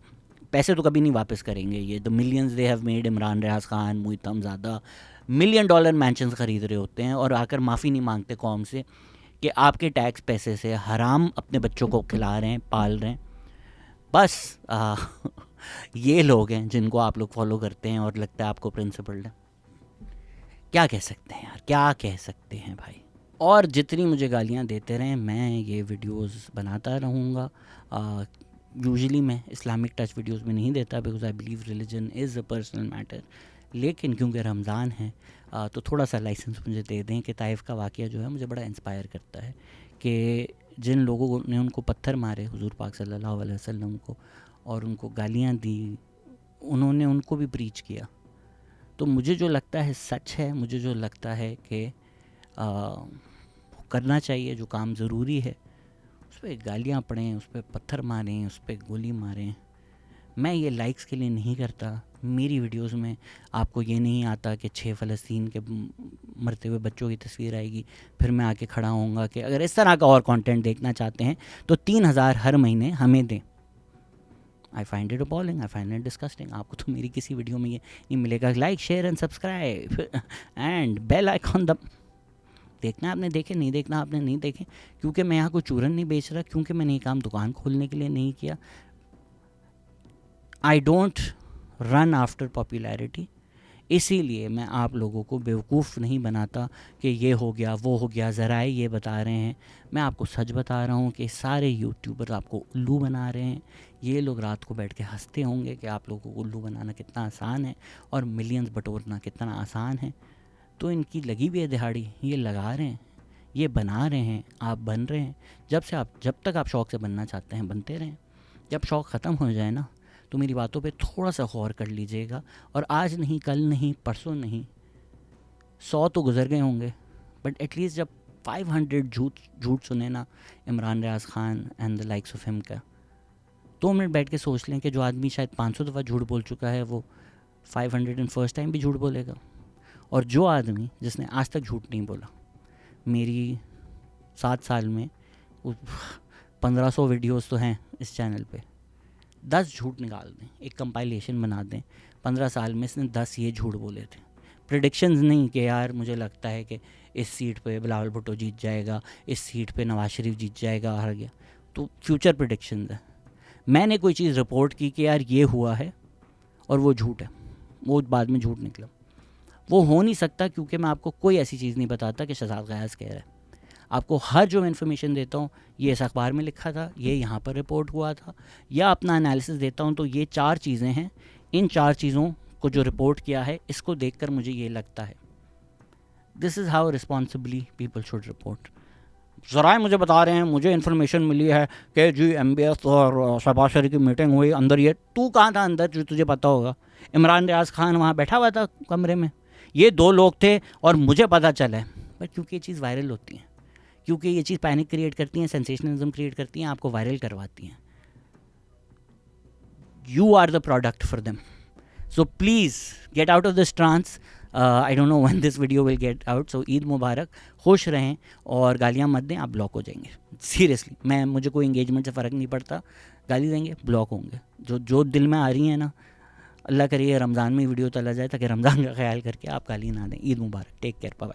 पैसे तो कभी नहीं वापस करेंगे ये। The millions they have made, Imran Riaz Khan, Mohit Hamzada $1 million mansions ख़रीद रहे होते हैं और आकर माफ़ी नहीं मांगते कौम से कि आपके टैक्स पैसे से हराम अपने बच्चों को खिला रहे हैं, पाल रहे हैं। बस ये लोग हैं जिनको आप लोग फॉलो करते हैं और लगता है आपको प्रिंसिपल्ड है। क्या कह सकते हैं यार, क्या कह सकते हैं भाई। और जितनी मुझे गालियाँ देते रहें, मैं ये वीडियोस बनाता रहूँगा। यूजुअली मैं इस्लामिक टच वीडियोस में नहीं देता because I believe religion is a personal matter, लेकिन क्योंकि रमज़ान है तो थोड़ा सा लाइसेंस मुझे दे दें कि ताइफ का वाक़या जो है मुझे बड़ा इंस्पायर करता है कि जिन लोगों ने उनको पत्थर मारे हुजूर पाक सल्लल्लाहु अलैहि वसल्लम को और उनको गालियाँ दी, उन्होंने उनको भी प्रीच किया। तो मुझे जो लगता है सच है, मुझे जो लगता है कि करना चाहिए, जो काम ज़रूरी है, उस पर गालियाँ पड़ें, उस पर पत्थर मारें, उस पर गोली मारें। मैं ये लाइक्स के लिए नहीं करता। मेरी वीडियोस में आपको ये नहीं आता कि 6 फ़लस्तीन के मरते हुए बच्चों की तस्वीर आएगी, फिर मैं आके खड़ा होऊंगा कि अगर इस तरह का और कंटेंट देखना चाहते हैं तो 3000 हर महीने हमें दें। I find it appalling, I find it disgusting. आपको तो मेरी किसी वीडियो में ये नहीं मिलेगा like share and subscribe and bell icon दब। देखना आपने देखे, नहीं देखना आपने नहीं देखे, क्योंकि मैं यहाँ कोई चूरन नहीं बेच रहा, क्योंकि मैंने ये काम दुकान खोलने के लिए नहीं किया। I don't run after popularity, इसीलिए मैं आप लोगों को बेवकूफ़ नहीं बनाता कि ये हो गया वो हो गया, ज़राए ये बता रहे हैं। मैं आपको सच बता रहा हूँ कि सारे यूट्यूबर आपको उल्लू बना रहे हैं। ये लोग रात को बैठ के हंसते होंगे कि आप लोगों को उल्लू बनाना कितना आसान है और मिलियंस बटोरना कितना आसान है। तो इनकी लगी भी है दिहाड़ी, ये लगा रहे हैं, ये बना रहे हैं, आप बन रहे हैं। जब तक आप शौक़ से बनना चाहते हैं बनते रहें। जब शौक़ ख़त्म हो जाए ना तो मेरी बातों पे थोड़ा सा गौर कर लीजिएगा। और आज नहीं, कल नहीं, परसों नहीं, 100 तो गुजर गए होंगे, बट एटलीस्ट जब 500 झूठ सुने ना Imran Riaz Khan and the likes of him का, 2 मिनट बैठ के सोच लें कि जो आदमी शायद 500 दफ़ा झूठ बोल चुका है वो 501st टाइम भी झूठ बोलेगा। और जो आदमी जिसने आज तक झूठ नहीं बोला, मेरी 7 साल में 1500 वीडियोस तो हैं इस चैनल पे, 10 झूठ निकाल दें, एक कंपाइलेशन बना दें, 15 साल में इसने 10 ये झूठ बोले थे। प्रेडिक्शंस नहीं कि यार मुझे लगता है कि इस सीट पे बिलावल भुट्टो जीत जाएगा, इस सीट पे नवाज शरीफ जीत जाएगा, हार गया। तो फ्यूचर प्रेडिक्शंस है। मैंने कोई चीज़ रिपोर्ट की कि यार ये हुआ है और वो झूठ है, वो बाद में झूठ निकला। वो हो नहीं सकता क्योंकि मैं आपको कोई ऐसी चीज़ नहीं बताता कि शहजाद गयास कह रहा है। आपको हर जो इन्फॉर्मेशन देता हूँ, ये इस अखबार में लिखा था, ये यहाँ पर रिपोर्ट हुआ था, या अपना एनालिसिस देता हूँ, तो ये 4 चीज़ें हैं। इन 4 चीज़ों को जो रिपोर्ट किया है, इसको देखकर मुझे ये लगता है। This is how responsibly people should report. ज़राए मुझे बता रहे हैं, मुझे इन्फॉर्मेशन मिली है कि जी MBS और शहबाज शरीफ की मीटिंग हुई, अंदर ये, तू कहाँ था अंदर जो तुझे पता होगा? इमरान रियाज खान वहाँ बैठा हुआ था कमरे में, ये 2 लोग थे और मुझे पता चला है। बट क्योंकि ये चीज़ वायरल होती है, क्योंकि ये चीज़ पैनिक क्रिएट करती हैं, सेंसेशनलिज्म क्रिएट करती हैं, आपको वायरल करवाती हैं। You are the product for them. So please get out of this trance. I don't know when this video will get out. So Eid मुबारक, खुश रहें और गालियाँ मत दें, आप ब्लॉक हो जाएंगे. सीरियसली, मुझे कोई इंगेजमेंट से फ़र्क नहीं पड़ता, गाली देंगे ब्लॉक होंगे. जो दिल में आ रही है ना, अल्लाह करिए रमज़ान में वीडियो चला जाए ताकि रमज़ान का ख्याल करके आप गाली ना दें. ईद मुबारक, टेक केयर, बाय.